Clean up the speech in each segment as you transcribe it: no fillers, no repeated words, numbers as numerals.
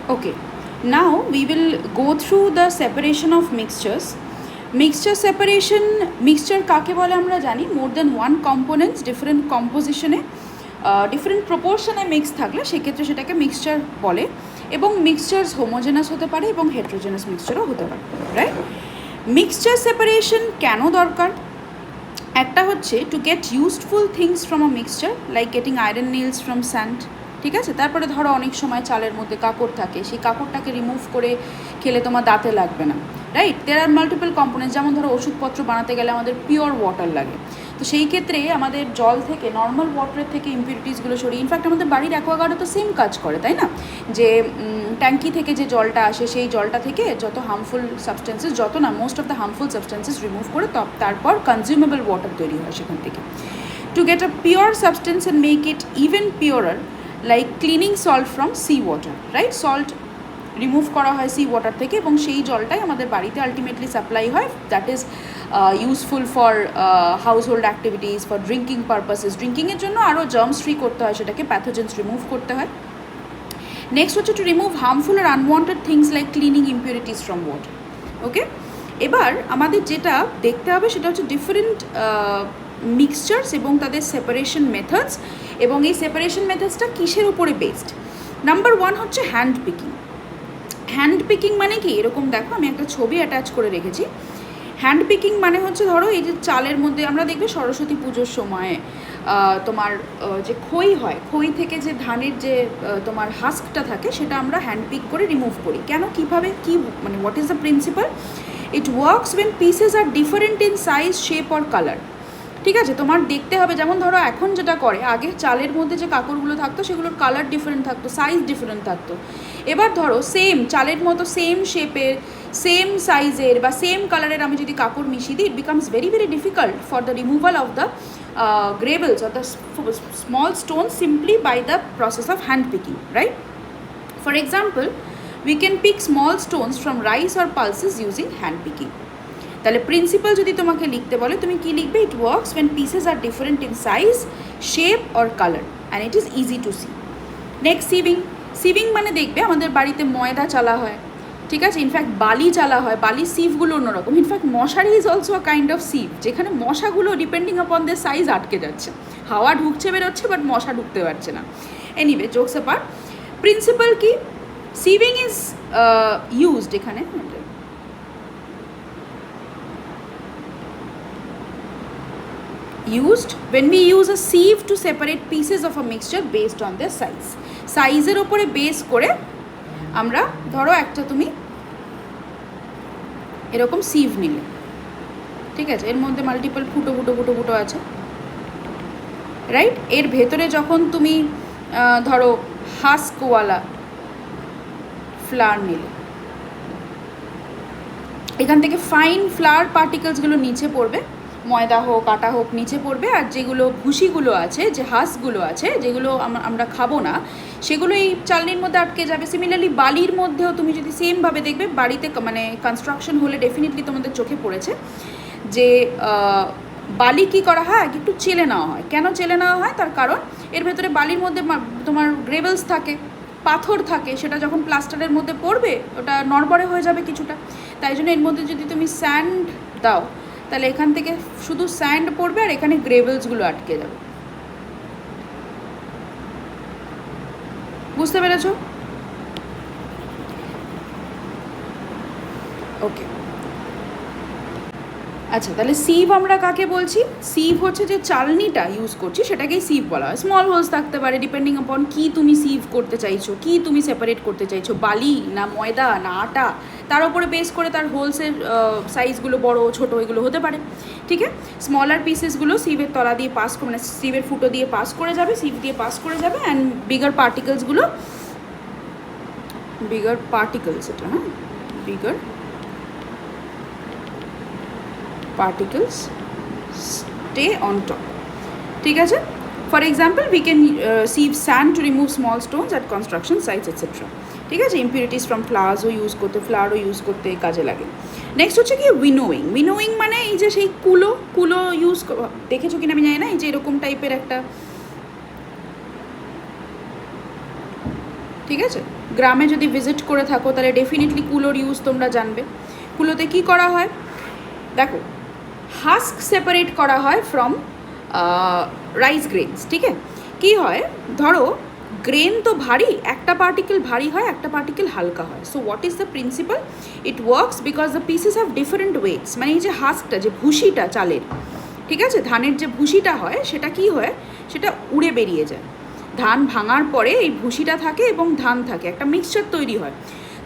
Okay, now we will go through the separation of mixtures. Mixture separation, mixture কাকে বলে আমরা জানি, more than one components different কম্পোজিশনে different প্রপোর্শনে mix থাকলে সেক্ষেত্রে সেটাকে মিক্সচার বলে, এবং মিক্সচার্স হোমোজেনাস হতে পারে এবং হেট্রোজেনাস মিক্সচারও হতে পারে, রাইট? মিক্সচার সেপারেশন কেন দরকার? একটা হচ্ছে to get useful things from a mixture, like getting iron nails from sand, ঠিক আছে? তারপরে ধরো অনেক সময় চালের মধ্যে কাঁকড় থাকে, সেই কাঁকড়টাকে রিমুভ করে খেলে তোমার দাঁতে লাগবে না, রাইট? দেয়ার আর মাল্টিপল কম্পোনেন্টস, যেমন ধরো ওষুধপত্র বানাতে গেলে আমাদের পিওর ওয়াটার লাগে, তো সেই ক্ষেত্রে আমাদের জল থেকে, নর্মাল ওয়াটারের থেকে ইম্পিউরিটিসগুলো সরিয়ে, ইনফ্যাক্ট আমাদের বাড়ির অ্যাকোয়াগার্ডে তো সেম কাজ করে, তাই না? যে ট্যাঙ্কি থেকে যে জলটা আসে সেই জলটা থেকে যত হার্মফুল সাবস্টেন্সেস, যত না most of the harmful substances remove করে তারপর কনজিউমেবল ওয়াটার তৈরি হয় সেখান থেকে। To get a pure substance and make it even purer, like cleaning salt from sea water, right? Salt remove করা হয় সি ওয়াটার থেকে এবং সেই জলটাই আমাদের বাড়িতে আলটিমেটলি সাপ্লাই হয়, that is useful for household activities, for drinking purposes. ড্রিঙ্কিংয়ের জন্য আরও জার্মস ফ্রি করতে হয়, সেটাকে প্যাথোজেন্স রিমুভ করতে হয়। নেক্সট হচ্ছে টু রিমুভ হার্মফুল আর unwanted things like cleaning impurities from water. Okay, এবার আমাদের যেটা দেখতে হবে সেটা হচ্ছে ডিফারেন্ট মিক্সচার্স এবং তাদের সেপারেশন মেথডস, এবং এই সেপারেশন মেথডসটা কিসের উপরে বেসড? নাম্বার ওয়ান হচ্ছে হ্যান্ড পিকিং। হ্যান্ড পিকিং মানে কি? এরকম দেখো, আমি একটা ছবি অ্যাটাচ করে রেখেছি। হ্যান্ড পিকিং মানে হচ্ছে ধরো এই যে চালের মধ্যে আমরা দেখবে সরস্বতী পুজোর সময় তোমার যে খই হয়, খই থেকে যে ধানের যে তোমার হাস্কটা থাকে সেটা আমরা হ্যান্ড পিক করে রিমুভ করি। কেন, কীভাবে, কী মানে what is the principle? It works when pieces are different in size, shape or colour, ঠিক আছে? তোমার দেখতে হবে, যেমন ধরো এখন যেটা করে, আগে চালের মধ্যে যে কাপড়গুলো থাকতো সেগুলোর কালার ডিফারেন্ট থাকতো, সাইজ ডিফারেন্ট থাকতো। এবার ধরো সেম চালের মতো সেম শেপের, সেম সাইজের বা সেম কালারের আমি যদি কাপড় মিশিয়ে দিই, it becomes very very difficult for the removal of the gravels or the small stone simply by the process of hand picking, right? For example, we can pick small stones from rice or pulses using hand picking. তাহলে principle যদি তোমাকে লিখতে বলে, তুমি কি লিখবে? It works when pieces are different in size, shape or colour and it is easy to see. Next sieving. সিভিং মানে দেখবে আমাদের বাড়িতে ময়দা চালা হয়, ঠিক আছে? ইনফ্যাক্ট বালি চালা হয়, বালি সিভগুলো অন্যরকম। ইনফ্যাক্ট মশারি is also a kind of sieve, যেখানে মশাগুলো ডিপেন্ডিং আপন দের সাইজ আটকে যাচ্ছে, হাওয়া ঢুকছে বেরোচ্ছে বাট মশা ঢুকতে পারছে না। এনিওয়ে, জোকস অ্যাপার্ট, প্রিন্সিপাল কি? সিভিং ইজ ইউজড এখানে used when we use a sieve to separate pieces of a mixture based on their size. সাইজের ওপরে বেস করে আমরা ধরো একটা তুমি এরকম সিভ নিলে, ঠিক আছে? এর মধ্যে মাল্টিপল ফুটো ফুটো ফুটো ফুটো আছে, রাইট? এর ভেতরে যখন তুমি ধরো হাস্কওয়ালা ফ্লাওয়ার নিলে, এখান থেকে ফাইন ফ্লাওয়ার পার্টিকেলসগুলো নিচে পড়বে, ময়দা হোক আটা হোক নিচে পড়বে, আর যেগুলো ভুসিগুলো আছে, যে হাঁসগুলো আছে, যেগুলো আমরা খাবো না, সেগুলো এই চালনির মধ্যে আটকে যাবে। সিমিলারলি বালির মধ্যেও তুমি যদি সেমভাবে দেখবে, বাড়িতে মানে কনস্ট্রাকশন হলে ডেফিনেটলি তোমাদের চোখে পড়েছে যে বালি কী করা হয়, একটু চেলে নেওয়া হয়। কেন চেলে নেওয়া হয়? তার কারণ এর ভেতরে বালির মধ্যে তোমার গ্রেভেলস থাকে, পাথর থাকে, সেটা যখন প্লাস্টারের মধ্যে পড়বে ওটা নড়বড়ে হয়ে যাবে কিছুটা। তাই জন্য এর মধ্যে যদি তুমি স্যান্ড দাও, তাহলে এখান থেকে শুধু স্যান্ড পড়বে আর এখানে গ্রেভেলসগুলো আটকে যাবে। বুঝতে পেরেছো? ওকে, আচ্ছা, তাহলে সিভ আমরা কাকে বলছি? সিভ হচ্ছে যে চালনিটা ইউজ করছি সেটাকেই সিভ বলা হয়। স্মল হোলস থাকতে পারে ডিপেন্ডিং আপন কী তুমি সিভ করতে চাইছো, কী তুমি সেপারেট করতে চাইছো, বালি না ময়দা না আটা, তার উপরে বেস করে তার হোলসের সাইজগুলো বড় ছোটো এগুলো হতে পারে, ঠিক আছে? স্মলার পিসেসগুলো সিভের তলা দিয়ে পাস করে, মানে সিভের ফুটো দিয়ে পাস করে যাবে, সিভ দিয়ে পাস করে যাবে, অ্যান্ড বিগার পার্টিকেলসগুলো, বিগার পার্টিকেলস, এটা হ্যাঁ bigger particles stay on top, ঠিক আছে? For example, we can sieve sand to remove small stones at construction sites etc, ঠিক আছে? ইম্পিউরিটিস ফ্রম ফ্লাওয়ার্সও ইউজ করতে, ফ্লাওয়ারও ইউজ করতে কাজে লাগে। নেক্সট হচ্ছে কি উইনোয়িং। উইনোয়িং মানে এই যে সেই কুলো ইউজ, দেখেছো কিনা আমি জানি না, এই যে এরকম টাইপের একটা, ঠিক ঠিক আছে? গ্রামে যদি ভিজিট করে থাকো তাহলে ডেফিনেটলি কুলোর ইউজ তোমরা জানবে। কুলোতে কি করা হয় দেখো, হাস্ক সেপারেট করা হয় ফ্রম রাইস গ্রেনস। ঠিক আছে, কী হয় ধরো গ্রেন তো ভারী, একটা পার্টিকেল ভারী হয়, একটা পার্টিকেল হালকা হয়। So what is the principle? It works because the pieces have different weights. মানে এই যে হাস্কটা, যে ভুসিটা চালের, ঠিক আছে, ধানের যে ভুসিটা হয় সেটা কি হয়, সেটা উড়ে বেরিয়ে যায়। ধান ভাঙার পরে এই ভুসিটা থাকে এবং ধান থাকে, একটা মিক্সচার তৈরি হয়।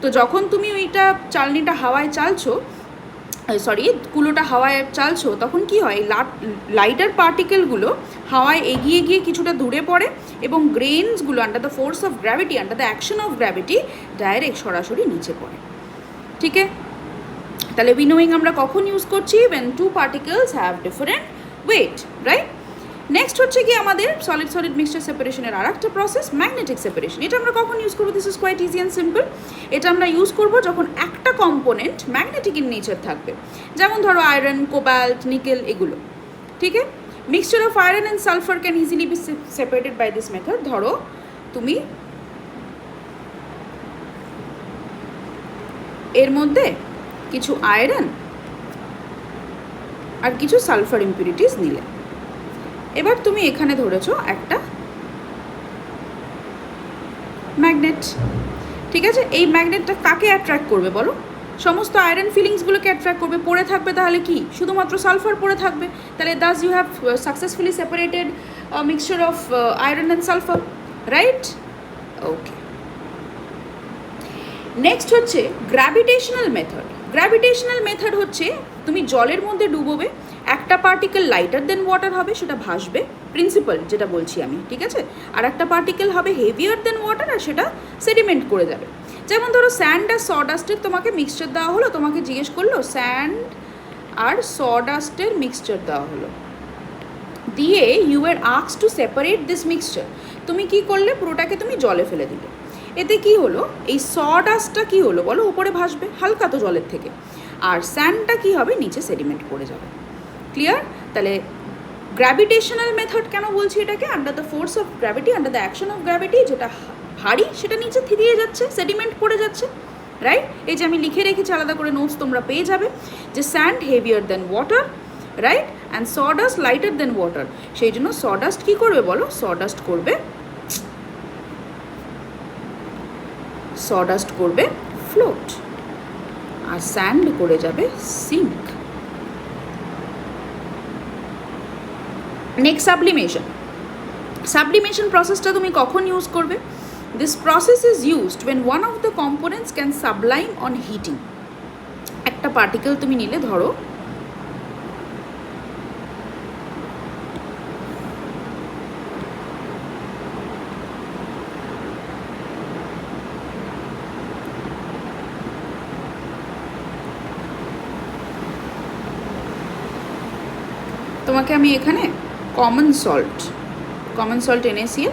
তো যখন তুমি ওইটা চালনিটা হাওয়ায় চালছো, সরি কুলোটা হাওয়ায় চালছো, তখন কি হয়, লাইটার পার্টিকেলগুলো হাওয়ায় এগিয়ে গিয়ে কিছুটা দূরে পড়ে এবং গ্রেনসগুলো under the force of gravity, under the action of gravity direct সরাসরি নিচে পড়ে। ঠিক আছে, তাহলে উইনোয়িং আমরা কখন ইউজ করছি? when two particles have different weight, right? Next হচ্ছে কি আমাদের সলিড সলিড মিক্সচার সেপারেশনের আর একটা প্রসেস, ম্যাগনেটিক সেপারেশন। এটা আমরা কখন ইউজ করবো? This is quite easy and simple. এটা আমরা ইউজ করবো যখন একটা কম্পোনেন্ট ম্যাগনেটিক ইন নেচার থাকবে, যেমন ধরো আয়রন, কোবাল্ট, নিকেল, এগুলো। ঠিক আছে, mixture of iron and sulphur can easily be separated by this method. ধরো তুমি এর মধ্যে কিছু আয়রন আর কিছু সালফার ইম্পিউরিটিস নিলে, এবার তুমি এখানে ধরেছো একটা ম্যাগনেট। ঠিক আছে, এই ম্যাগনেটটা কাকে অ্যাট্রাক্ট করবে বলো? সমস্ত আয়রন ফিলিংসগুলোকে অ্যাট্রাক্ট করবে। পড়ে থাকবে তাহলে কি, শুধুমাত্র সালফার পড়ে থাকবে। তাহলে thus you have successfully separated mixture of iron and sulphur, right? Okay, next হচ্ছে গ্র্যাভিটেশনাল মেথড। গ্র্যাভিটেশনাল মেথড হচ্ছে তুমি জলের মধ্যে ডুবোবে, একটা পার্টিকেল লাইটার দেন ওয়াটার হবে, সেটা ভাসবে, প্রিন্সিপাল যেটা বলছি আমি। ঠিক আছে, আর একটা পার্টিকেল হবে হেভিয়ার দেন ওয়াটার, আর সেটা সেডিমেন্ট করে যাবে। যেমন ধরো স্যান্ড আর সডাস্টের তোমাকে মিক্সচার দেওয়া হলো, তোমাকে জিজ্ঞেস করলো স্যান্ড আর সডাস্টের মিক্সচার দেওয়া হলো, দিয়ে you are asked to separate this mixture. তুমি কি করলে, পুরোটাকে তুমি জলে ফেলে দিলে। এতে কি হলো, এই সডাস্টটা কি হলো বলো, উপরে ভাসবে, হালকা তো জলের থেকে, আর স্যান্ডটা কি হবে, নিচে সেডিমেন্ট করে যাবে। ক্লিয়ার? তাহলে গ্র্যাভিটেশনাল মেথড কেন বলছি এটাকে? Under the force of gravity, under the action of gravity, যেটা ভারী সেটা নিচে থিরিয়ে যাচ্ছে, সেডিমেন্ট করে যাচ্ছে, রাইট? এই যে আমি লিখে রেখেছি আলাদা করে, নোটস তোমরা পেয়ে যাবে, যে sand heavier than water, right, and sawdust lighter than water. সেই জন্য সডাস্ট কী করবে বলো, সডাস্ট করবে ফ্লোট, আর স্যান্ড করে যাবে সিঙ্ক। Next sublimation. সাবলিমেশন প্রসেসটা তুমি কখন ইউজ করবে? This process is used when one of the components can sublime on heating. একটা পার্টিকেল তুমি নিলে, ধরো তোমাকে আমি এখানে কমন সল্ট NaCl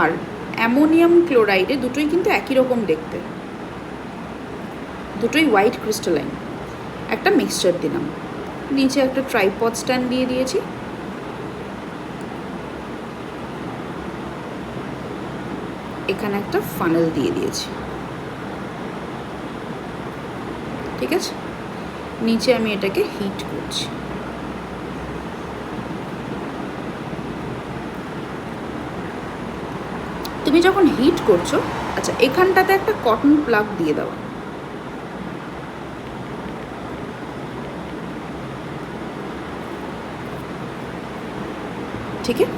আর অ্যামোনিয়াম ক্লোরাইডে, দুটোই কিন্তু একই রকম দেখতে, দুটোই হোয়াইট ক্রিস্টালাইন, একটা মিক্সচার দিলাম, নিচে একটা ট্রাইপড স্ট্যান্ড দিয়ে দিয়েছি, এখানে একটা ফানেল দিয়ে দিয়েছি। ঠিক আছে, নিচে আমি এটাকে হিট করছি। তুমি যখন হিট করছো, আচ্ছা এখানটাতে একটা কটন প্লাগ দিয়ে দেওয়া, ঠিক আছে?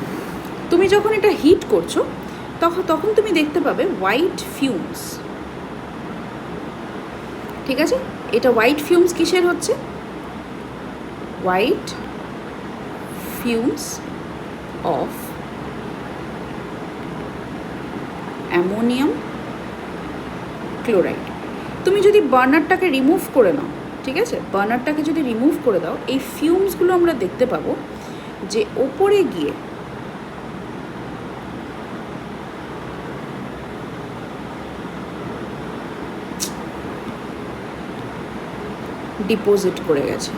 তুমি যখন এটা হিট করছো তখন তুমি দেখতে পাবে হোয়াইট ফিউমস। ঠিক আছে, এটা হোয়াইট ফিউমস কিসের হচ্ছে? White fumes of ammonium chloride. তুমি যদি বার্নারটাকে রিমুভ করে নাও, ঠিক আছে, বার্নারটাকে যদি রিমুভ করে দাও, এই ফিউমসগুলো আমরা দেখতে পাবো যে ওপরে গিয়ে ডিপোজিট করে গেছে।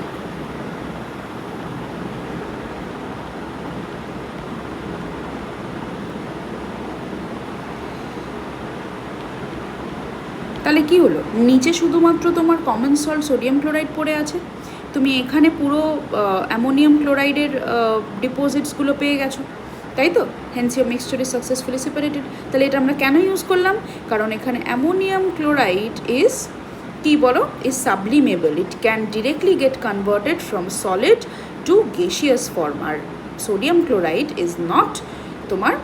তাহলে কি হলো, নিচে শুধুমাত্র তোমার কমন সল্ট সোডিয়াম ক্লোরাইড পড়ে আছে, তুমি এখানে পুরো অ্যামোনিয়াম ক্লোরাইডের ডিপোজিটসগুলো পেয়ে গেছো, তাই তো? Hence your mixture is successfully separated. তাহলে এটা আমরা কেন ইউজ করলাম? কারণ এখানে অ্যামোনিয়াম ক্লোরাইড ইজ কি বলো, is sublimable, it can directly get converted from solid to gaseous form, আর সোডিয়াম ক্লোরাইড ইজ নট তোমার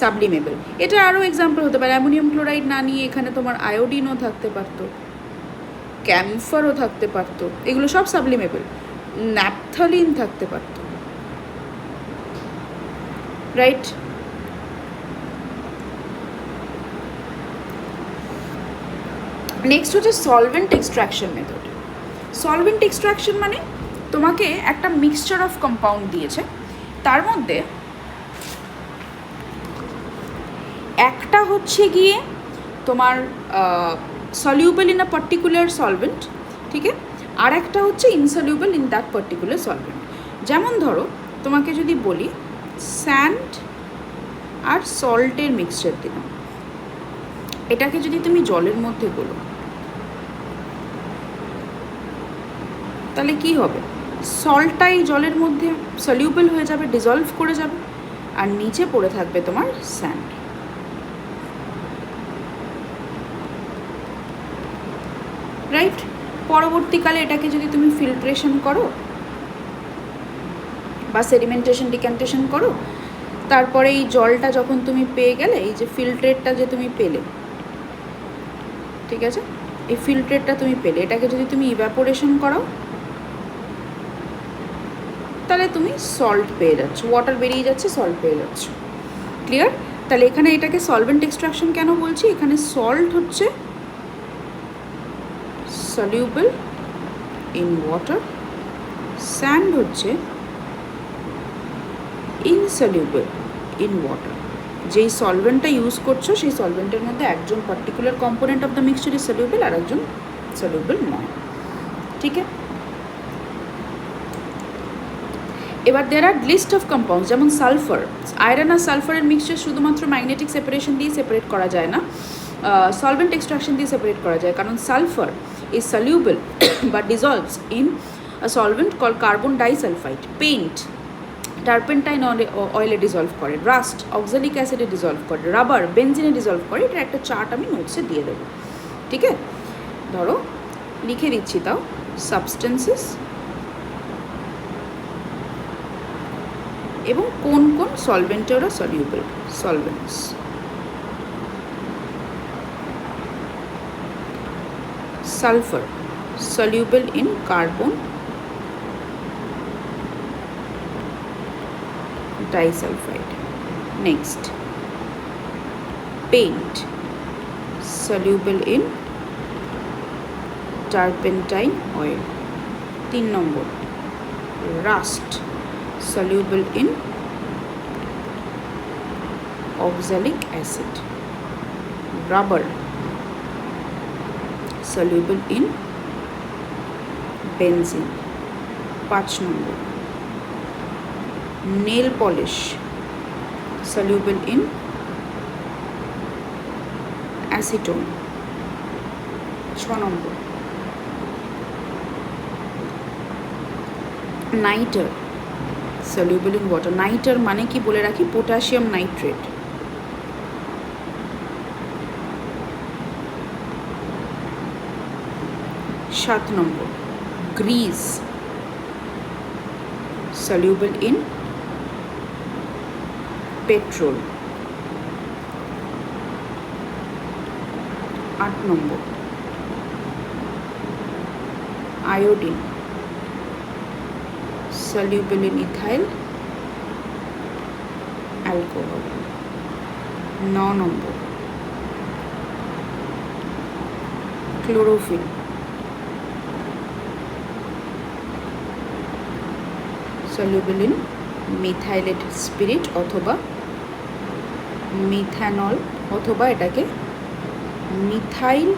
সাবলিমেবল। এটা আরও এক্সাম্পল হতে পারে, অ্যামোনিয়াম ক্লোরাইড না নিয়ে এখানে তোমার আয়োডিনও থাকতে পারতো, ক্যাম্ফারও থাকতে পারতো, এগুলো সব সাবলিমেবল, ন্যাপথলিন থাকতে পারতো, রাইট? নেক্সট হচ্ছে solvent extraction method. Solvent extraction মানে তোমাকে একটা মিক্সচার অফ কম্পাউন্ড দিয়েছে, তার মধ্যে একটা হচ্ছে গিয়ে তোমার soluble in a particular solvent, ঠিক আছে, আর একটা হচ্ছে insoluble in that particular solvent. যেমন ধরো তোমাকে যদি বলি স্যান্ড আর সল্টের মিক্সচার দিলাম, এটাকে যদি তুমি জলের মধ্যে বলো তাহলে কি হবে, সল্টটাই জলের মধ্যে সলিউবল হয়ে যাবে, ডিজলভ করে যাবে, আর নিচে পড়ে থাকবে তোমার স্যান্ড, রাইট? পরবর্তীকালে এটাকে যদি তুমি ফিল্ট্রেশন করো বা সেডিমেন্টেশন ডিক্যান্টেশন করো, তারপরে এই জলটা যখন তুমি পেয়ে গেলে, এই যে ফিল্ট্রেটটা যে তুমি পেলে, ঠিক আছে, এই ফিল্ট্রেটটা তুমি পেলে, এটাকে যদি তুমি ইভ্যাপোরেশন করাও তাহলে তুমি সল্ট পেয়ে যাচ্ছ, ওয়াটার বেরিয়ে যাচ্ছে, সল্ট পেয়ে যাচ্ছ, ক্লিয়ার? তাহলে এখানে এটাকে সলভেন্ট এক্সট্রাকশন কেন বলছি, এখানে সল্ট হচ্ছে সলিউবল ইন ওয়াটার, স্যান্ড হচ্ছে ইনসলিউবল ইন ওয়াটার। যেই সলভেন্টটা ইউজ করছো সেই সলভেন্টের মধ্যে একজন particular component of the mixture is soluble আর একজন সলিউবল নয়, ঠিক আছে? এবার there are list of compounds, যেমন সালফার, আয়রন আর সালফারের মিক্সচার শুধুমাত্র ম্যাগনেটিক সেপারেশন দিয়ে সেপারেট করা যায় না, সলভেন্ট এক্সট্রাকশন দিয়ে সেপারেট করা যায়, কারণ সালফার ইজ সলিউবল বা dissolves in a solvent call carbon disulphide, paint turpentine অয়েলে ডিজলভ করে, রাস্ট অক্সালিক অ্যাসিডে ডিজলভ করে, রাবার বেনজিনে ডিজলভ করে। এটার একটা চার্ট আমি নোটসে দিয়ে দেবো, ঠিক আছে? ধরো লিখে দিচ্ছি, তাও সাবস্টেন্সেস এবং কোন কোন সলভেন্টে ওরা soluble, solvents. Sulphur soluble in carbon disulfide. Next, paint soluble in turpentine oil. 3 number, rust soluble in oxalic acid. Rubber soluble in benzene. 5 number, nail polish soluble in acetone. 6 number, niter soluble in water. Niter মানে কি বলে রাখি, potassium nitrate. 7 number, grease soluble in petrol. 8 number, iodine soluble in ethyl alcohol. 9 number, chlorophyll soluble in methylated spirit অথবা methanol অথবা এটাকে methyl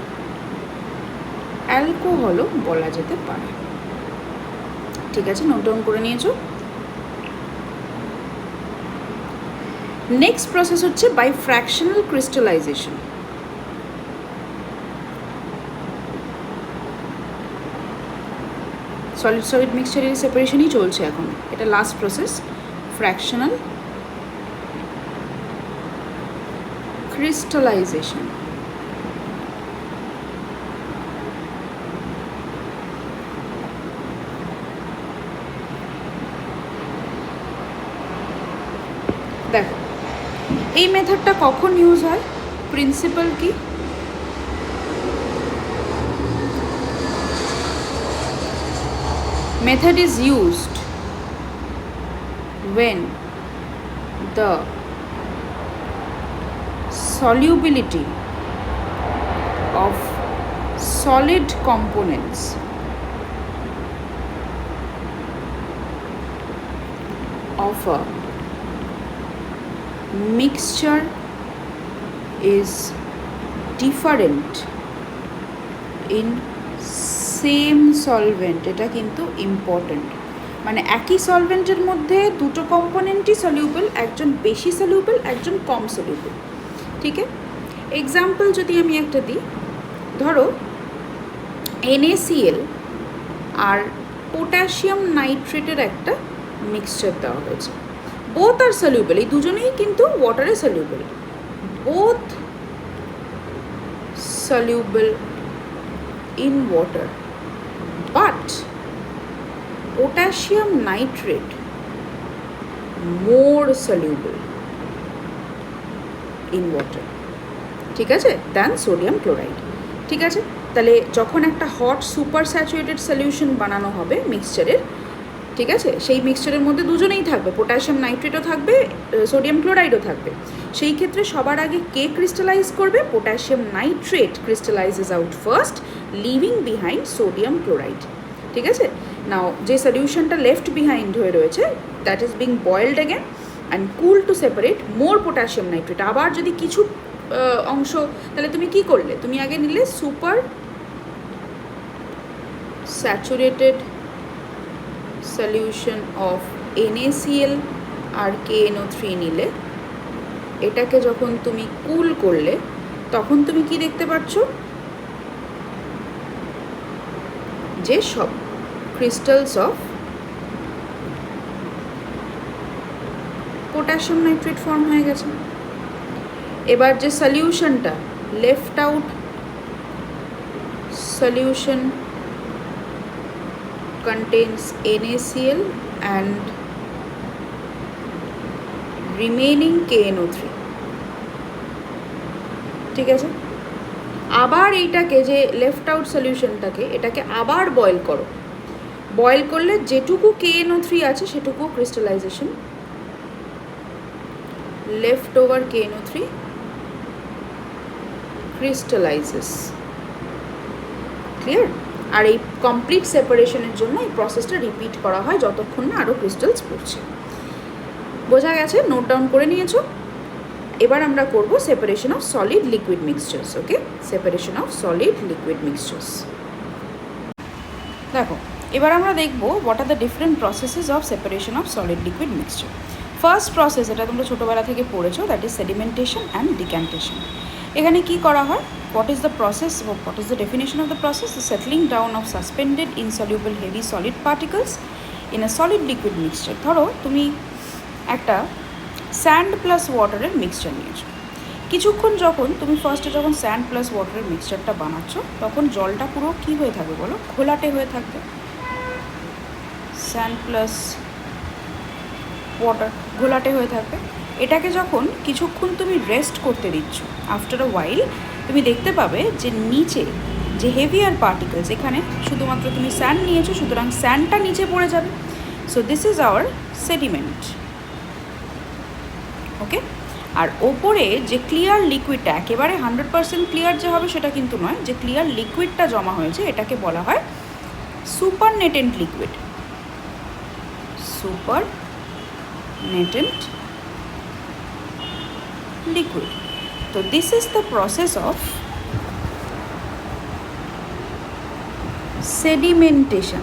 অ্যালকোহলও বলা যেতে পারে। ঠিক আছে, নোট ডাউন করে নিয়েছো? নেক্সট প্রসেস হচ্ছে by fractional crystallization. Solid solid মিক্সচারের সেপারেশনই চলছে এখন, এটা লাস্ট প্রসেস, ফ্র্যাকশনাল ক্রিস্টালাইজেশন। দেখো এই মেথডটা কখন ইউজ হয়, প্রিন্সিপাল কি, method is used when the solubility of solid components of a mixture is different in same solvent. এটা কিন্তু ইম্পর্ট্যান্ট, মানে একই সলভেন্টের মধ্যে দুটো কম্পোনেন্টই সলিউবল, একজন বেশি সলিউবল একজন কম সলিউবল। ঠিক আছে, এক্সাম্পল যদি আমি একটা দিই, ধরো NaCl আর পটাশিয়াম নাইট্রেটের একটা মিক্সচার দেওয়া হয়েছে, বোথ আর সলিউবল, এই দুজনেই কিন্তু ওয়াটারে soluble, both soluble in water, but potassium nitrate more soluble in water, ঠিক আছে, than sodium chloride। ঠিক আছে, তাহলে যখন একটা হট সুপার স্যাচুরেটেড সলিউশন বানানো হবে মিক্সচারের, ঠিক আছে, সেই মিক্সচারের মধ্যে দুজনেই থাকবে, পটাশিয়াম নাইট্রেটও থাকবে, সোডিয়াম ক্লোরাইডও থাকবে, সেই ক্ষেত্রে সবার আগে কে ক্রিস্টালাইজ করবে, potassium nitrate crystallizes out first, leaving behind sodium chloride. ঠিক আছে, নাও যে সলিউশনটা লেফট বিহাইন্ড হয়ে রয়েছে, that is being boiled again and cool to separate more potassium nitrate. আবার যদি কিছু অংশ, তাহলে তুমি কি করলে, তুমি আগে নিলে super saturated solution of NaCl আর KNO3 নিলে, এটাকে যখন তুমি কুল করলে তখন তুমি কি দেখতে পাচ্ছ, যে সব crystals of potassium nitrate form হয়ে গেছে। এবার যে সলিউশনটা left out solution contains NaCl and remaining KNO3, ঠিক আছে, আবার এইটাকে যে লেফট আউট সলিউশনটাকে, এটাকে আবার বয়েল করো, বয়েল করলে যেটুকু KNO3 আছে সেটুকু crystallization, left over KNO3 crystallizes. Clear? আর এই কমপ্লিট সেপারেশনের জন্য এই প্রসেসটা রিপিট করা হয় যতক্ষণ না আরও ক্রিস্টালস পড়ছে। বোঝা গেছে? নোট ডাউন করে নিয়েছো? এবার আমরা করব separation of solid liquid mixtures. Okay, separation of solid liquid mixtures. দেখো এবার আমরা দেখব what are the different processes of separation of solid liquid mixture. First process, এটা তোমরা ছোটোবেলা থেকে পড়েছো, that is sedimentation and decantation. এখানে কি করা হয়, what is the process, what is the definition of the process? The settling down of suspended insoluble heavy solid particles in a solid liquid mixture. ধরো তুমি একটা স্যান্ড প্লাস ওয়াটারের mixture নিয়েছো, কিছুক্ষণ যখন তুমি ফার্স্টে যখন স্যান্ড প্লাস ওয়াটারের মিক্সচারটা বানাচ্ছ তখন জলটা পুরো কী হয়ে থাকবে বলো, ঘোলাটে হয়ে থাকবে। স্যান্ড প্লাস ওয়াটার ঘোলাটে হয়ে থাকবে। এটাকে যখন কিছুক্ষণ তুমি রেস্ট করতে দিচ্ছ, আফটার আ ওয়াইল তুমি দেখতে পাবে যে নিচে যে হেভিয়ার পার্টিকেলস, এখানে শুধুমাত্র তুমি স্যান্ড নিয়েছো, সুতরাং স্যান্ডটা নিচে পড়ে যাবে। So this is our sediment. Okay, আর ওপরে যে ক্লিয়ার লিকুইডটা, একেবারে 100% ক্লিয়ার যে হবে সেটা কিন্তু নয়, যে ক্লিয়ার লিকুইডটা জমা হয়েছে এটাকে বলা হয় সুপারনেটেন্ট liquid. সুপারনেটেন্ট liquid. So this is the process of sedimentation.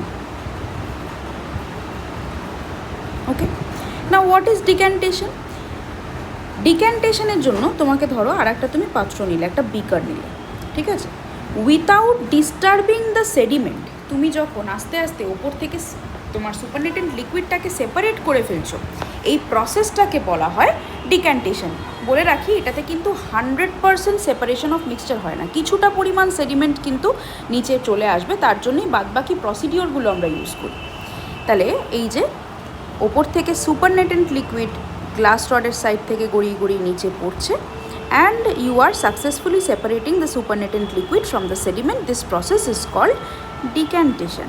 Okay, now what is decantation? ডিক্যান্টেশনের জন্য তোমাকে ধরো আর একটা তুমি পাত্র নিলে, একটা বিকার নিলে, ঠিক আছে, উইথাউট ডিস্টার্বিং দ্য সেডিমেন্ট তুমি যখন আস্তে আস্তে ওপর থেকে তোমার সুপারনেটেন্ট লিকুইডটাকে সেপারেট করে ফেলছো, এই প্রসেসটাকে বলা হয় ডিক্যান্টেশন। বলে রাখি, এটাতে কিন্তু 100% সেপারেশন অফ মিক্সচার হয় না, কিছুটা পরিমাণ সেডিমেন্ট কিন্তু নিচে চলে আসবে, তার জন্যই বাদবাকি প্রসিডিওরগুলো আমরা ইউজ করি। তাহলে এই যে ওপর থেকে সুপারনেটেন্ট লিকুইড গ্লাস রডের সাইড থেকে গড়িয়ে গড়িয়ে নিচে পড়ছে, and you are successfully separating the supernatant liquid from the sediment. This process is called decantation.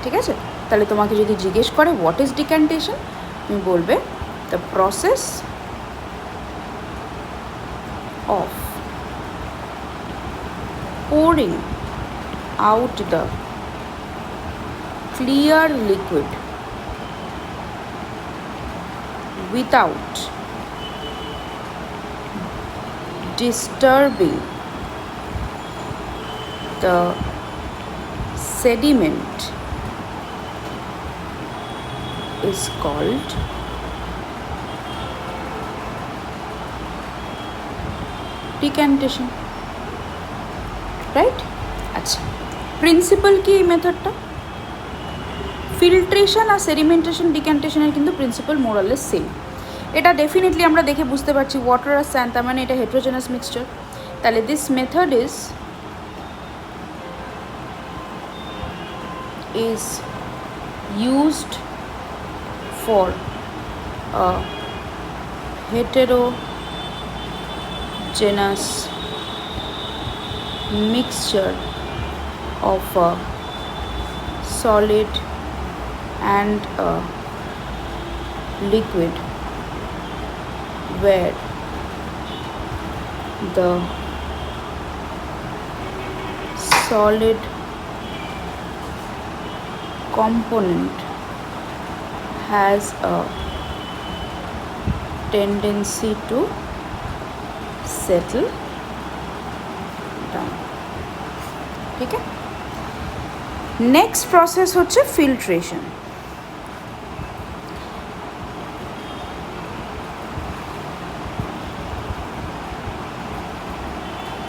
ঠিক আছে? তাহলে তোমাকে যদি জিজ্ঞেস করে হোয়াট ইজ ডিক্যান্টেশন, তুমি বলবে the process of pouring out the clear liquid without disturbing the sediment is called decantation. Right? আচ্ছা, প্রিন্সিপাল কি এই মেথডটা? ফিল্ট্রেশন আর সেডিমেন্টেশন ডিক্যান্টেশনের কিন্তু প্রিন্সিপাল মোরালেস সেম। এটা ডেফিনেটলি আমরা দেখে বুঝতে পারছি ওয়াটার আর স্যান্ড, তার মানে এটা হেটেরোজেনাস মিক্সচার। তাহলে this method is used for a heterogeneous mixture of a solid and a liquid where the solid component has a tendency to settle down. ठीक है? नेक्स्ट प्रॉसेस होच्छे फिल्ट्रेशन।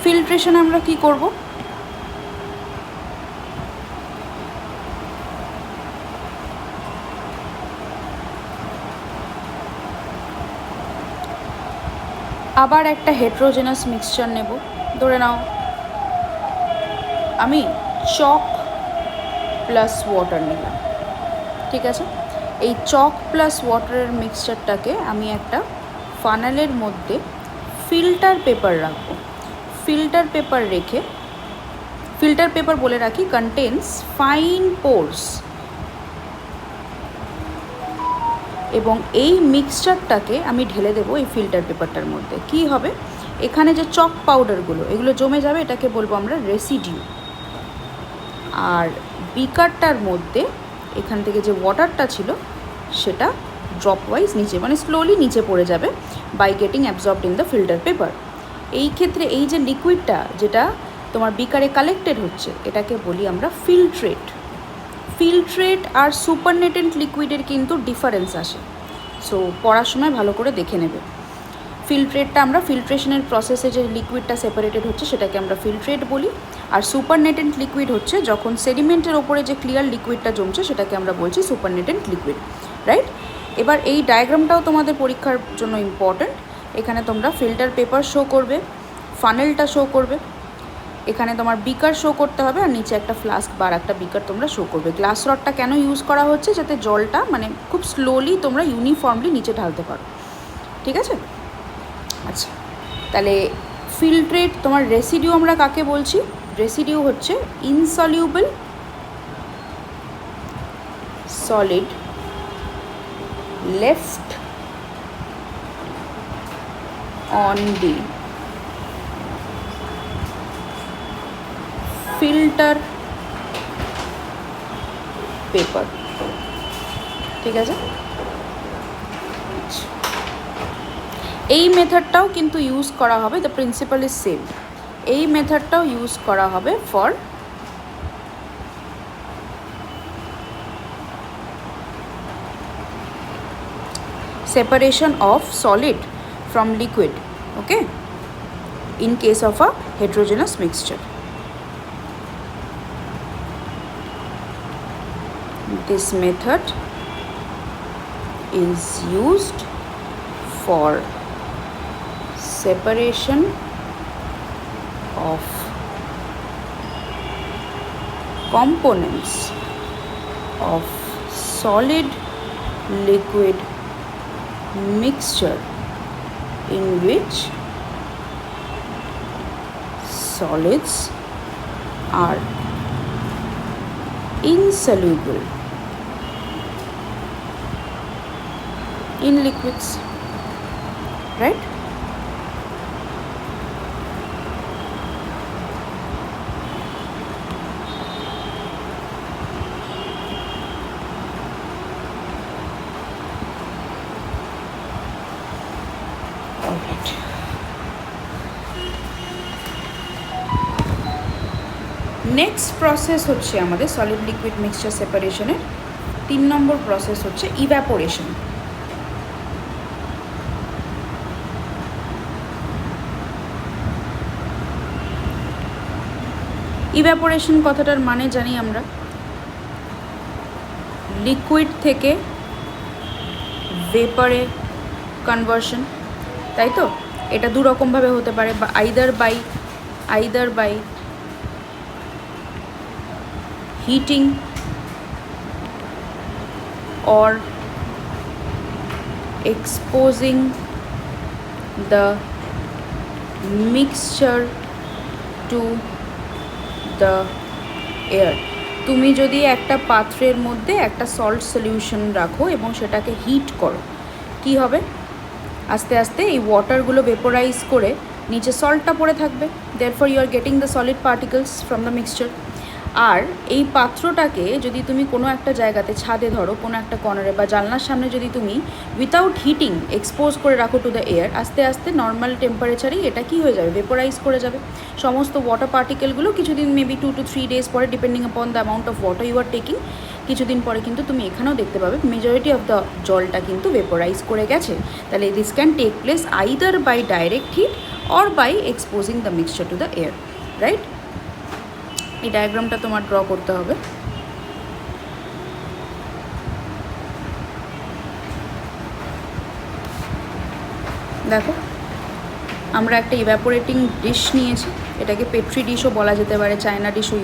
फिल्ट्रेशन আমরা কি করব? আবার একটা হেটেরোজেনাস মিক্সচার নেব। ধরে নাও আমি চক প্লাস ওয়াটার নিলাম, ঠিক আছে? এই চক প্লাস ওয়াটারের মিক্সচারটাকে আমি একটা ফানেলের মধ্যে ফিল্টার পেপার রাখবো। ফিল্টার পেপার রেখে, ফিল্টার পেপার বলে রাখি কন্টেন্স ফাইন পোরস, এবং এই মিক্সচারটাকে আমি ঢেলে দেবো এই ফিল্টার পেপারটার মধ্যে। কি হবে? এখানে যে চক পাউডারগুলো এগুলো জমে যাবে, এটাকে বলবো আমরা রেসিডিউ। আর বিকারটার মধ্যে এখান থেকে যে ওয়াটারটা ছিল সেটা ড্রপ ওয়াইজ নিচে, মানে স্লোলি নিচে পড়ে যাবে by getting absorbed in the filter paper. এই ক্ষেত্রে এই যে লিকুইডটা যেটা তোমার বিকারে কালেক্টেড হচ্ছে, এটাকে বলি আমরা ফিল্ট্রেট। ফিল্ট্রেট আর সুপারনেটেন্ট লিকুইডের কিন্তু ডিফারেন্স আসে, সো পড়ার সময় ভালো করে দেখে নেবে। ফিল্ট্রেটটা আমরা ফিল্ট্রেশনের প্রসেসে যে লিকুইডটা সেপারেটেড হচ্ছে সেটাকে আমরা ফিল্ট্রেট বলি, আর সুপারনেটেন্ট লিকুইড হচ্ছে যখন সেডিমেন্টের ওপরে যে ক্লিয়ার লিকুইডটা জমছে সেটাকে আমরা বলছি সুপারনেটেন্ট লিকুইড, রাইট? এবার এই ডায়াগ্রামটাও তোমাদের পরীক্ষার জন্য ইম্পর্ট্যান্ট। এখানে তোমরা ফিল্টার পেপার শো করবে, ফানেলটা শো করবে, এখানে তোমার বিকার শো করতে হবে, আর নিচে একটা ফ্লাস্ক বা একটা বিকার তোমরা শো করবে। গ্লাস রডটা কেন ইউজ করা হচ্ছে? যাতে জলটা মানে খুব স্লোলি তোমরা ইউনিফর্মলি নিচে ঢালতে পারো, ঠিক আছে? আচ্ছা, তাহলে ফিল্ট্রেট তোমার রেসিডিউ আমরা কাকে বলছি? রেসিডিউ হচ্ছে insoluble solid left on the filter paper, ঠিক আছে? এই মেথডটাও কিন্তু ইউজ করা হবে, দ্য প্রিন্সিপাল ইজ সেম। এই মেথডটাও ইউজ করা হবে for separation of solid from liquid Okay, in case of a heterogeneous mixture. This method is used for separation of components of solid liquid mixture in which solids are insoluble in liquids, right? Alright. Next process হচ্ছে আমাদের solid liquid mixture সেপারেশনের 3 নম্বর process হচ্ছে evaporation. Evaporation কথাটার মানে জানি আমরা, liquid থেকে ভেপারে conversion, তাই তো? এটা দু রকমভাবে হতে পারে, বা either by heating or exposing the mixture to the air. তুমি যদি একটা পাত্রের মধ্যে একটা সল্ট সলিউশন রাখো এবং সেটাকে হিট করো, কি হবে? আস্তে আস্তে এই ওয়াটারগুলো ভেপোরাইজ করে নিচে সল্টটা পড়ে থাকবে, therefore you are getting the solid particles from the mixture. আর এই পাত্রটাকে যদি তুমি কোনো একটা জায়গাতে ছাদে ধরো, কোনো একটা কর্নারে বা জানলার সামনে যদি তুমি উইথাউট হিটিং এক্সপোজ করে রাখো টু দ্য এয়ার, আস্তে আস্তে নর্মাল টেম্পারেচারেই এটা কি হয়ে যাবে? ভেপোরাইজ করে যাবে সমস্ত ওয়াটার পার্টিকেলগুলো। কিছুদিন মেবি 2 to 3 days পরে, depending upon the amount of water you are taking, কিছুদিন পরে কিন্তু তুমি এখানেও দেখতে পাবে মেজরিটি অফ দ্য জলটা কিন্তু ভেপোরাইজ করে গেছে। তাহলে this can take place either by direct heat or by exposing the mixture to the air, right? এই ডায়াগ্রামটা তোমার ড্র করতে হবে। দেখো, আমরা একটা ইভ্যাপোরেটিং ডিশ নিয়েছি, এটাকে পেট্রি ডিশও বলা যেতে পারে, চায়না ডিশও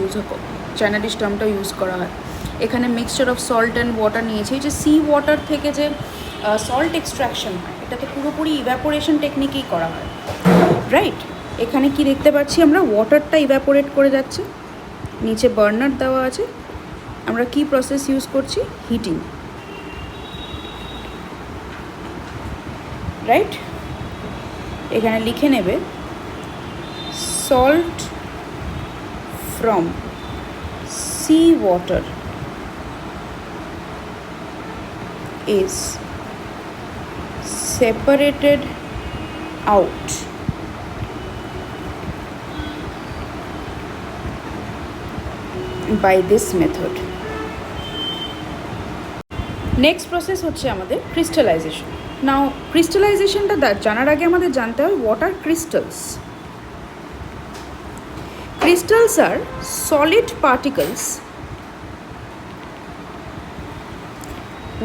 চায়না ডিশ টার্মটাও ইউজ করা হয়। এখানে mixture of salt and water নিয়েছি। এই যে সি ওয়াটার থেকে যে সল্ট এক্সট্রাকশন হয়, এটাতে পুরোপুরি ইভ্যাপোরেশন টেকনিকেই করা হয়, রাইট? এখানে কি দেখতে পাচ্ছি আমরা? ওয়াটারটা ইভ্যাপোরেট করে যাচ্ছে, নিচে বার্নার দেওয়া আছে। আমরা কি প্রসেস ইউজ করছি? Heating, right? এখানে লিখে নেবে salt from sea water is separated out by this method. Next process হচ্ছে আমাদের ক্রিস্টালাইজেশন। নাও ক্রিস্টালাইজেশনটা জানার আগে আমাদের জানতে হবে what are crystals. Crystals are solid particles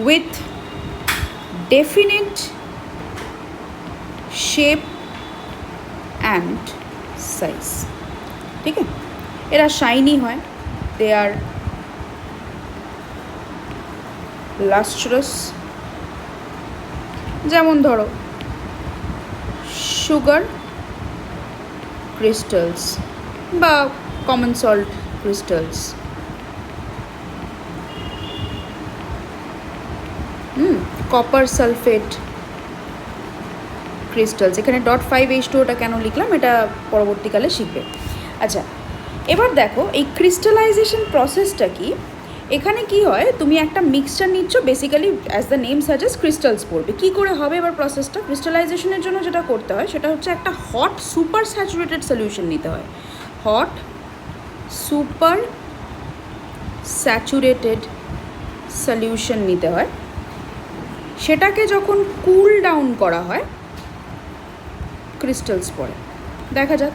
with definite shape and size. ঠিক আছে? এরা শাইনি হয়, they are lustrous, যেমন ধরো সুগার ক্রিস্টালস বা common salt crystals, copper sulphate crystals. এখানে .5H2 ওটা কেন লিখলাম এটা পরবর্তীকালে শিখবে। আচ্ছা, এবার দেখো এই ক্রিস্টালাইজেশন প্রসেসটা কি। এখানে কি হয়, তুমি একটা মিক্সচার নিচ্ছ, basically as the name suggest crystals পড়বে। কী করে হবে এবার প্রসেসটা? ক্রিস্টালাইজেশনের জন্য যেটা করতে হয় সেটা হচ্ছে একটা হট সুপার স্যাচুরেটেড সলিউশন নিতে হয়। হট সুপার স্যাচুরেটেড সলিউশন নিতে হয়। সেটাকে যখন কুল ডাউন করা হয় ক্রিস্টালস পড়ে। দেখা যাক।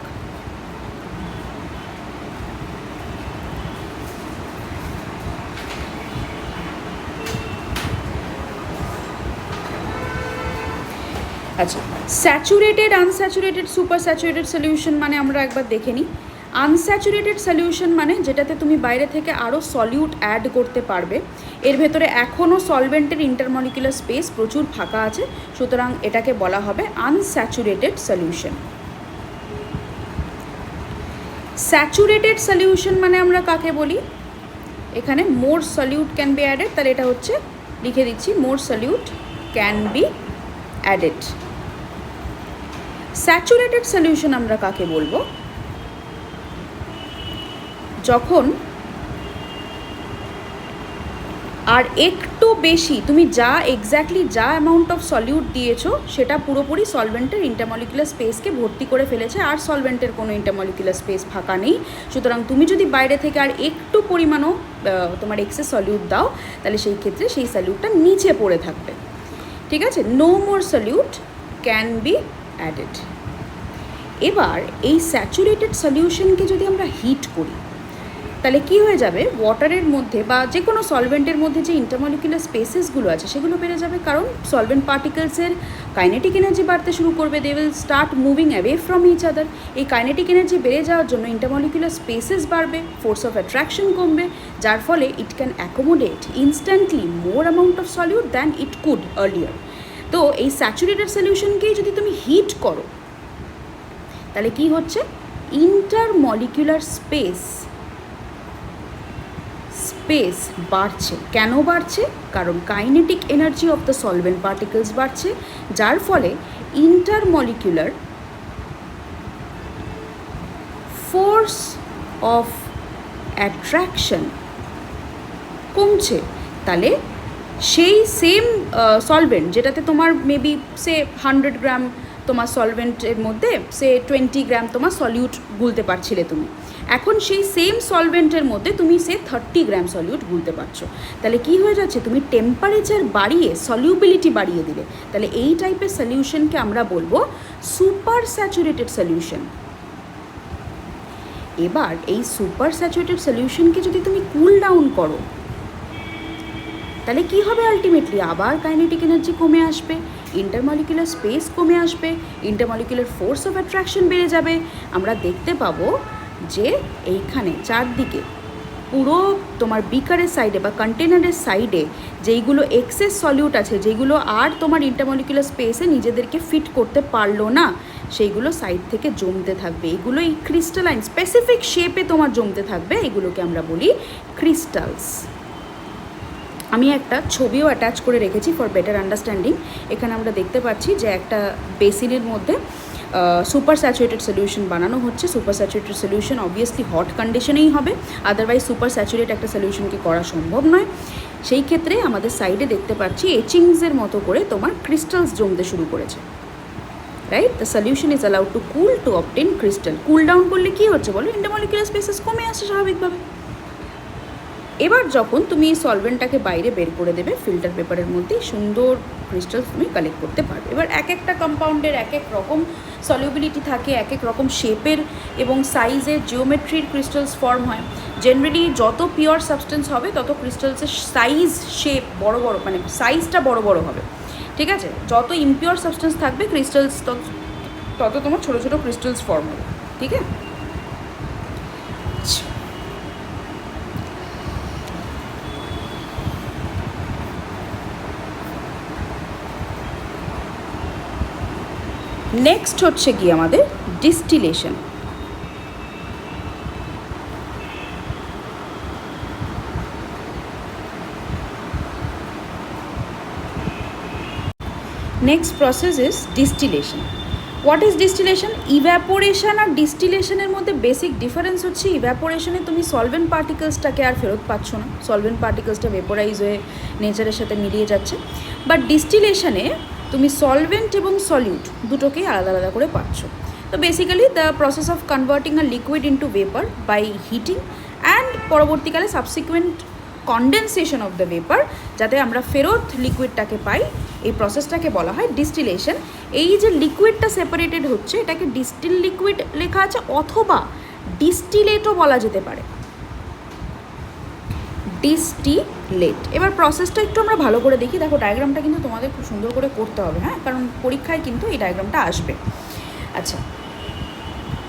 আচ্ছা, saturated, unsaturated, super saturated solution মানে আমরা একবার দেখে নিই। আনস্যাচুরেটেড সলিউশন মানে যেটাতে তুমি বাইরে থেকে আরও সলিউট অ্যাড করতে পারবে, এর ভেতরে এখনও সলভেন্টের ইন্টারমলিকুলার স্পেস প্রচুর ফাঁকা আছে, সুতরাং এটাকে বলা হবে আনস্যাচুরেটেড সলিউশন। স্যাচুরেটেড সলিউশন মানে আমরা কাকে বলি? এখানে more solute can be added, তাহলে এটা হচ্ছে, লিখে দিচ্ছি, more solute can be added. Saturated solution আমরা কাকে বলবো? যখন আর একটু বেশি তুমি যা এক্স্যাক্টলি যা অ্যামাউন্ট অফ সলিউট দিয়েছো সেটা পুরোপুরি সলভেন্টের ইন্টারমলিকুলার স্পেসকে ভর্তি করে ফেলেছে, আর সলভেন্টের কোনো ইন্টারমলিকুলার স্পেস ফাঁকা নেই। সুতরাং তুমি যদি বাইরে থেকে আর একটু পরিমাণও তোমার এক্সেস সলিউট দাও, তাহলে সেই ক্ষেত্রে সেই সলিউটটা নিচে পড়ে থাকবে। ঠিক আছে, no more solute can be added. এবার এই স্যাচুরেটেড সলিউশনকে যদি আমরা হিট করি, তাহলে কি হয়ে যাবে? ওয়াটারের মধ্যে বা যে কোনো সলভেন্টের মধ্যে যে ইন্টারমলিকুলার স্পেসেসগুলো আছে সেগুলো বেড়ে যাবে, কারণ সলভেন্ট পার্টিকেলসের কাইনেটিক এনার্জি বাড়তে শুরু করবে। They will start moving away from each other. এই কাইনেটিক এনার্জি বেড়ে যাওয়ার জন্য ইন্টারমলিকুলার স্পেসেস বাড়বে, ফোর্স অফ অ্যাট্রাকশন কমবে, যার ফলে it can accommodate instantly more amount of solute than it could earlier. তো এই স্যাচুরেটেড সলিউশনকেই যদি তুমি হিট করো, তাহলে কি হচ্ছে? ইন্টারমলিকুলার স্পেস বাড়ছে। কেন বাড়ছে? কারণ kinetic energy of the solvent particles বাড়ছে, যার ফলে ইন্টারমলিকুলার ফোর্স অফ অ্যাট্রাকশন কমছে। তাহলে সেই সেম সলভেন্ট যেটাতে তোমার মেবি সে 100 গ্রাম তোমার সলভেন্টের মধ্যে সে 20 গ্রাম তোমার সলিউট গুলতে পারছিলে তুমি, এখন সেই সেম সলভেন্টের মধ্যে তুমি সে 30 গ্রাম সলিউট গুলতে পারছো। তাহলে কি হয়ে যাচ্ছে? তুমি টেম্পারেচার বাড়িয়ে সলিউবিলিটি বাড়িয়ে দিলে। তাহলে এই টাইপের সলিউশনকে আমরা বলবো সুপার স্যাচুরেটেড সলিউশন। এবার এই সুপার স্যাচুরেটেড সলিউশনকে যদি তুমি কুল ডাউন করো, তাহলে কি হবে? আলটিমেটলি আবার কাইনেটিক এনার্জি কমে আসবে, ইন্টারমলিকুলার স্পেস কমে আসবে, ইন্টারমলিকুলার ফোর্স অফ অ্যাট্রাকশন বেড়ে যাবে। আমরা দেখতে পাবো যে এইখানে চারদিকে পুরো তোমার বিকারের সাইডে বা কন্টেনারের সাইডে যেইগুলো এক্সেস সলিউট আছে, যেগুলো আর তোমার ইন্টারমলিকুলার স্পেসে নিজেদেরকে ফিট করতে পারলো না, সেইগুলো সাইড থেকে জমতে থাকবে। এগুলো এই ক্রিস্টালাইন স্পেসিফিক শেপে তোমার জমতে থাকবে, এগুলোকে আমরা বলি ক্রিস্টালস। আমি একটা ছবিও অ্যাটাচ করে রেখেছি ফর বেটার আন্ডারস্ট্যান্ডিং। এখানে আমরা দেখতে পাচ্ছি যে একটা বেসিনের মধ্যে সুপার স্যাচুরেটেড সলিউশন বানানো হচ্ছে। Super saturated solution obviously hot কন্ডিশনেই হবে, আদারওয়াইজ সুপার স্যাচুরেট একটা সলিউশনকে করা সম্ভব নয়। সেই ক্ষেত্রে আমাদের সাইডে দেখতে পাচ্ছি এচিংসের মতো করে তোমার ক্রিস্টালস জমতে শুরু করেছে, right? The solution is allowed to cool to obtain crystal. Cool down করলে কী হচ্ছে বলো? ইন্টারমলিকুলার স্পেসেস কমে আসছে স্বাভাবিকভাবে। এবার যখন তুমি এই সলভেন্টটাকে বাইরে বের করে দেবে, ফিল্টার পেপারের মধ্যে সুন্দর ক্রিস্টালস তুমি কালেক্ট করতে পারবে। এবার এক একটা কম্পাউন্ডের এক এক রকম সলিউবিলিটি থাকে, এক এক রকম শেপের এবং সাইজের জিওমেট্রির ক্রিস্টালস ফর্ম হয়। জেনারেলি যত পিওর সাবস্টেন্স হবে তত ক্রিস্টালসের সাইজ শেপ বড় বড়, মানে সাইজটা বড় বড় হবে, ঠিক আছে? যত ইমপিওর সাবস্টেন্স থাকবে ক্রিস্টালস তত তোমার ছোটো ছোটো ক্রিস্টালস ফর্ম হবে, ঠিক আছে? নেক্সট হচ্ছে কি আমাদের distillation. Next process is distillation. What is distillation? Evaporation আর ডিস্টিলেশনের মধ্যে বেসিক ডিফারেন্স হচ্ছে ইভ্যাপোরেশনে তুমি সলভেন্ট পার্টিকেলসটাকে আর ফেরত পাচ্ছ না, সলভেন্ট পার্টিকেলসটা ভেপোরাইজ হয়ে নেচারের সাথে মিলিয়ে যাচ্ছে। বাট ডিস্টিলেশনে তুমি সলভেন্ট এবং সলিউট দুটোকেই আলাদা আলাদা করে পাচ্ছ। তো basically the process of converting a liquid into vapour by heating and পরবর্তীকালে subsequent condensation of the vapour, যাতে আমরা ফেরত লিকুইডটাকে পাই, এই প্রসেসটাকে বলা হয় ডিস্টিলেশন। এই যে লিকুইডটা সেপারেটেড হচ্ছে এটাকে ডিস্টিল লিকুইড লেখা আছে, অথবা ডিস্টিলেটও বলা যেতে পারে, ডিস্টিলেট। এবার প্রসেসটা একটু আমরা ভালো করে দেখি। দেখো ডায়াগ্রামটা কিন্তু তোমাদের খুব সুন্দর করে করতে হবে, হ্যাঁ, কারণ পরীক্ষায় কিন্তু এই ডায়াগ্রামটা আসবে। আচ্ছা,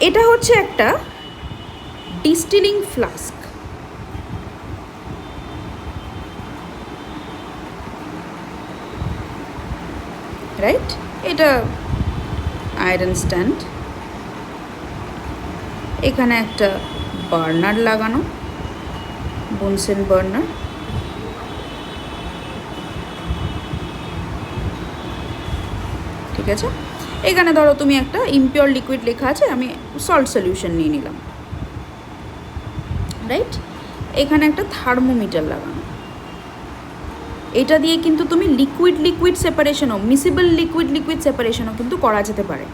এটা হচ্ছে একটা ডিস্টিলিং ফ্লাস্ক, রাইট? এটা আয়রন স্ট্যান্ড, এখানে একটা বার্নার লাগানো, বুনসেন বার্নার, ঠিক আছে? এখানে ধরো তুমি একটা ইমপিওর লিকুইড লেখা আছে, আমি সল্ট সলিউশন নিয়ে নিলাম, রাইট? এখানে একটা থার্মোমিটার লাগানো, এটা দিয়ে কিন্তু তুমি লিকুইড লিকুইড সেপারেশনও, মিসিবল লিকুইড লিকুইড সেপারেশনও কিন্তু করা যেতে পারে,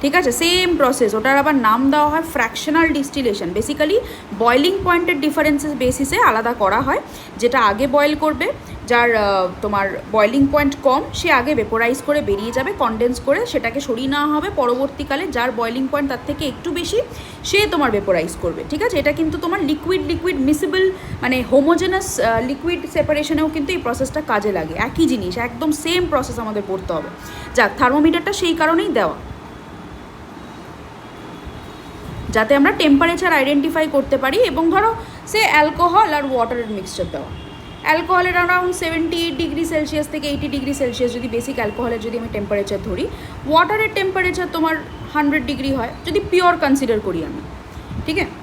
ঠিক আছে? সেম প্রসেস, ওটার আবার নাম দেওয়া হয় ফ্র্যাকশনাল ডিস্টিলেশন। বেসিক্যালি বয়লিং পয়েন্টের ডিফারেন্সেস বেসিসে আলাদা করা হয়, যেটা আগে বয়েল করবে, যার তোমার বয়লিং পয়েন্ট কম, সে আগে ভেপোরাইজ করে বেরিয়ে যাবে, কনডেন্স করে সেটাকে সরিয়ে নেওয়া হবে, পরবর্তীকালে যার বয়লিং পয়েন্ট তার থেকে একটু বেশি সে তোমার ভেপোরাইজ করবে, ঠিক আছে? এটা কিন্তু তোমার লিকুইড লিকুইড মিসিবল মানে হোমোজেনাস লিকুইড সেপারেশনেও কিন্তু এই প্রসেসটা কাজে লাগে, একই জিনিস, একদম সেম প্রসেস আমাদের পড়তে হবে। যাক, থার্মোমিটারটা সেই কারণেই দেওয়া, যাতে আমরা টেম্পারেচার আইডেন্টিফাই করতে পারি। এবং ধরো সে অ্যালকোহল আর ওয়াটারের মিক্সচার দেওয়া, অ্যালকোহলের অ্যারাউন্ড 78 ডিগ্রি সেলসিয়াস থেকে 80 ডিগ্রি সেলসিয়াস যদি বেসিক অ্যালকোহলের যদি আমি টেম্পারেচার ধরি, ওয়াটারের টেম্পারেচার তোমার 100 ডিগ্রি হয় যদি পিওর কনসিডার করি আমি, ঠিক আছে?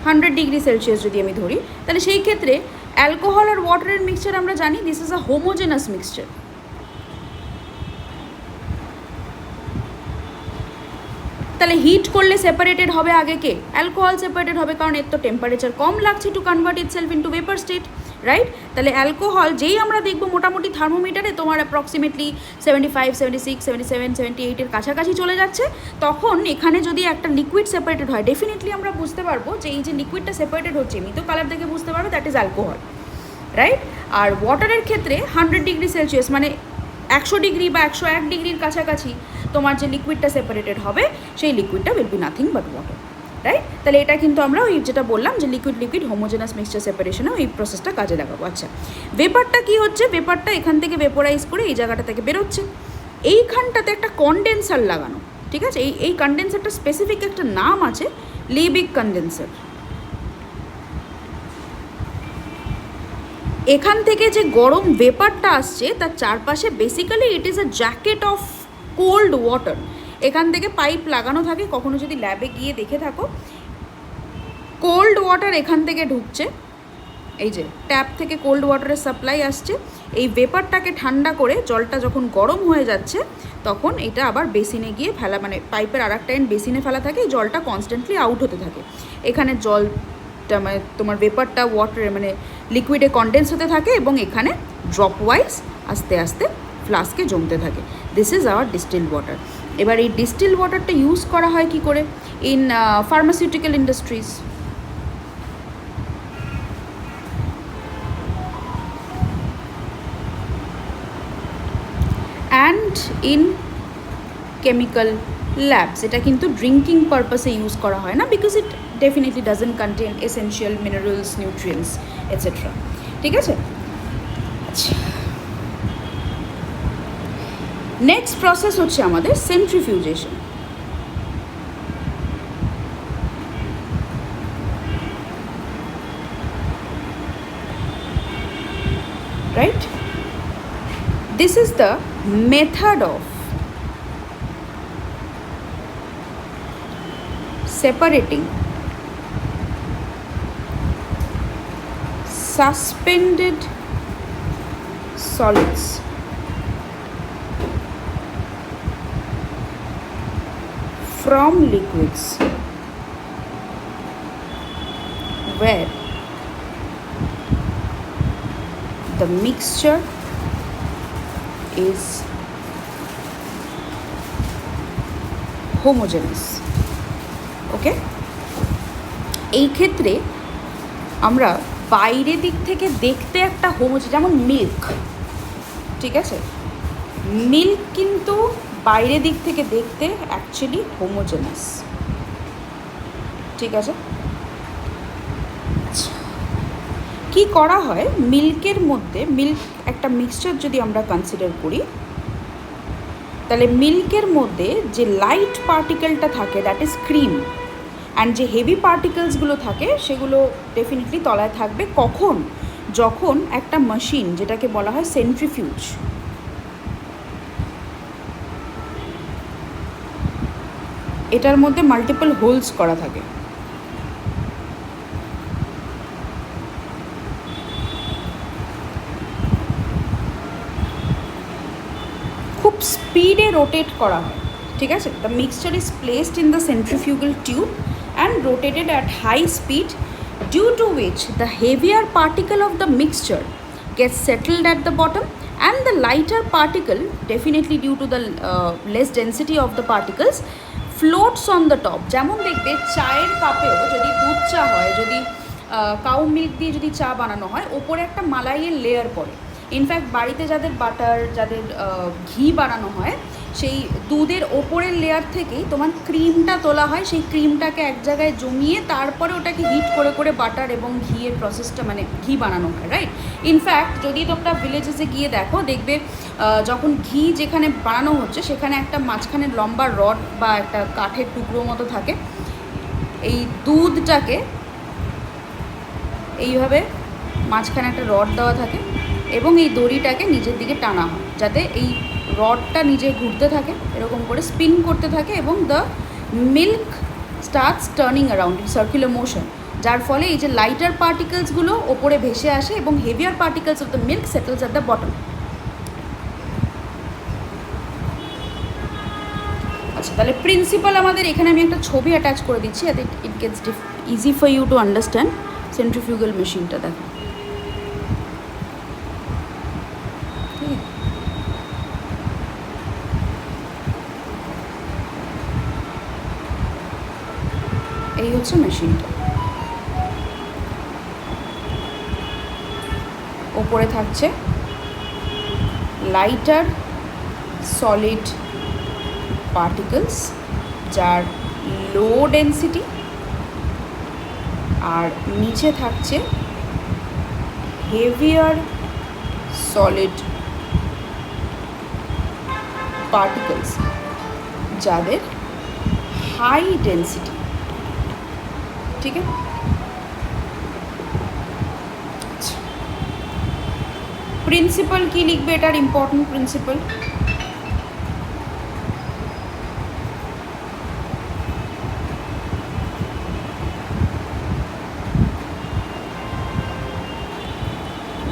100 ডিগ্রি সেলসিয়াস যদি আমি ধরি, তাহলে সেই ক্ষেত্রে অ্যালকোহল আর ওয়াটারের মিক্সচার আমরা জানি this is a homogeneous mixture. তাহলে হিট করলে সেপারেটেড হবে আগে কে? অ্যালকোহল সেপারেটেড হবে, কারণ এর তো টেম্পারেচার কম লাগছে to convert itself into vapour state, right? তাহলে অ্যালকোহল যেই আমরা দেখবো মোটামুটি থার্মোমিটারে তোমার অ্যাপ্রক্সিমেটলি 75, 76, 77, 78-এর কাছাকাছি চলে যাচ্ছে, তখন এখানে যদি একটা লিকুইড সেপারেটেড হয়, ডেফিনেটলি আমরা বুঝতে পারবো যে এই যে লিকুইডটা সেপারেটেড হচ্ছে, এমনি কালার দেখে বুঝতে পারবো দ্যাট ইজ অ্যালকোহল, রাইট? আর ওয়াটারের ক্ষেত্রে 100 ডিগ্রি সেলসিয়াস মানে 100 ডিগ্রি বা 101 ডিগ্রির কাছাকাছি তোমার যে লিকুইডটা সেপারেটেড হবে, সেই লিকুইডটা will be nothing but water, right? তাহলে এটা কিন্তু আমরা ওই যেটা বললাম যে লিকুইড লিকুইড হোমোজেনাস মিক্সচার সেপারেশনেও এই প্রসেসটা কাজে লাগাবো। আচ্ছা, ভেপারটা কি হচ্ছে? ভেপারটা এখান থেকে ভেপোরাইজ করে এই জায়গাটা থেকে বেরোচ্ছে, এইখানটাতে একটা কনডেন্সার লাগানো, ঠিক আছে? এই কনডেন্সারটা স্পেসিফিক একটা নাম আছে, লিবিক কনডেন্সার। এখান থেকে যে গরম ভেপারটা আসছে তার চারপাশে basically it is a jacket of cold water. এখান থেকে পাইপ লাগানো থাকে, কখনো যদি ল্যাবে গিয়ে দেখে থাকো, কোল্ড ওয়াটার এখান থেকে ঢুকছে, এই যে ট্যাপ থেকে কোল্ড ওয়াটারের সাপ্লাই আসছে, এই ভেপারটাকে ঠান্ডা করে জলটা যখন গরম হয়ে যাচ্ছে তখন এটা আবার বেসিনে গিয়ে ফেলা, মানে পাইপের আর একটা এন্ড বেসিনে ফেলা থাকে, এই জলটা কনস্ট্যান্টলি আউট হতে থাকে, এখানে জলটা মানে তোমার ভেপারটা ওয়াটারে মানে লিকুইডে কনডেন্স হতে থাকে এবং এখানে ড্রপ ওয়াইজ আস্তে আস্তে ফ্লাস্কে জমতে থাকে। This is hour distilled water. এবার এই ডিস্টিলড ওয়াটারটা ইউজ করা হয় কি করে? In pharmaceutical industries, and in chemical labs. এটা কিন্তু ড্রিঙ্কিং পারপাসে ইউজ করা হয় না, because it definitely doesn't contain essential minerals, nutrients etcetera, ঠিক আছে? আচ্ছা, নেক্সট প্রসেস হচ্ছে আমাদের সেন্ট্রিফিউজেশন, right? This is the method of separating suspended solids from liquids where the mixture is homogeneous. ওকে, এই ক্ষেত্রে আমরা বাইরে দিক থেকে দেখতে একটা যেমন মিল্ক, ঠিক আছে, মিল্ক কিন্তু বাইরে দিক থেকে দেখতে অ্যাকচুয়ালি হোমোজেনাস, ঠিক আছে। কি করা হয়, মিল্কের মধ্যে, মিল্ক একটা মিক্সচার যদি আমরা কনসিডার করি, তাহলে মিল্কের মধ্যে যে লাইট পার্টিকেলটা থাকে দ্যাট ইজ ক্রিম, অ্যান্ড যে হেভি পার্টিকেলসগুলো থাকে সেগুলো ডেফিনেটলি তলায় থাকবে। কখন? যখন একটা মেশিন, যেটাকে বলা হয় সেন্ট্রিফিউজ, এটার মধ্যে মাল্টিপল হোলস করা থাকে, খুব স্পিডে রোটেট করা হয়, ঠিক আছে। The mixture is placed in the centrifugal tube and rotated at high speed, due to which the heavier particle of the mixture gets settled at the bottom and the lighter particle, definitely due to the less density of the particles, floats on the top. যেমন দেখবে চায়ের কাপেও যদি দুধ চা হয়, যদি cow milk দিয়ে যদি চা বানানো হয়, ওপরে একটা মালাইয়ের লেয়ার পড়ে। ইনফ্যাক্ট বাড়িতে যাদের বাটার, যাদের ঘি বানানো হয়, সেই দুধের ওপরের লেয়ার থেকেই তোমার ক্রিমটা তোলা হয়, সেই ক্রিমটাকে এক জায়গায় জমিয়ে তারপরে ওটাকে হিট করে করে বাটার এবং ঘিয়ের প্রসেসটা, মানে ঘি বানানো হয়, রাইট। ইনফ্যাক্ট যদি তোমরা ভিলেজেসে গিয়ে দেখো, দেখবে যখন ঘি যেখানে বানানো হচ্ছে সেখানে একটা মাঝখানে লম্বা রড বা একটা কাঠের টুকরো মতো থাকে, এই দুধটাকে এইভাবে মাঝখানে একটা রড দেওয়া থাকে এবং এই দড়িটাকে নিচের দিকে টানা হয়, যাতে এই রডটা নিজে ঘুরতে থাকে, এরকম করে স্পিন করতে থাকে, এবং the milk starts turning around in circular motion, যার ফলে এই যে লাইটার পার্টিকেলসগুলো ওপরে ভেসে আসে এবং heavier particles of the milk settles at the bottom. আচ্ছা, তাহলে প্রিন্সিপাল আমাদের এখানে আমি একটা ছবি অ্যাটাচ করে দিচ্ছি, যাতে it gets easy for you to understand centrifugal মেশিনটা। দেখো, এই হচ্ছে মেশিনটা। ওপরে থাকছে লাইটার সলিড পার্টিকেলস যার লো ডেন্সিটি, আর নিচে থাকছে হেভিয়ার সলিড পার্টিকেলস যাদের হাই ডেন্সিটি, ঠিক আছে। প্রিন্সিপাল কি লিখবে, এটার important principal,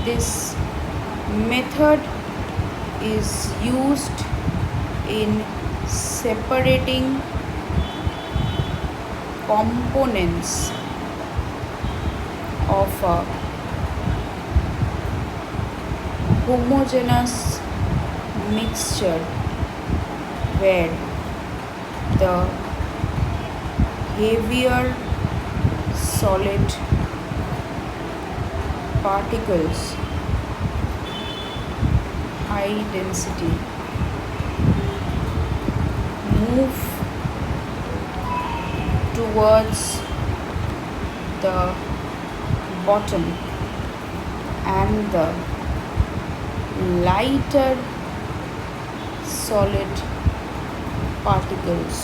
this method is used in separating components of a homogeneous mixture where the heavier solid particles, high density, move towards the bottom and the lighter solid particles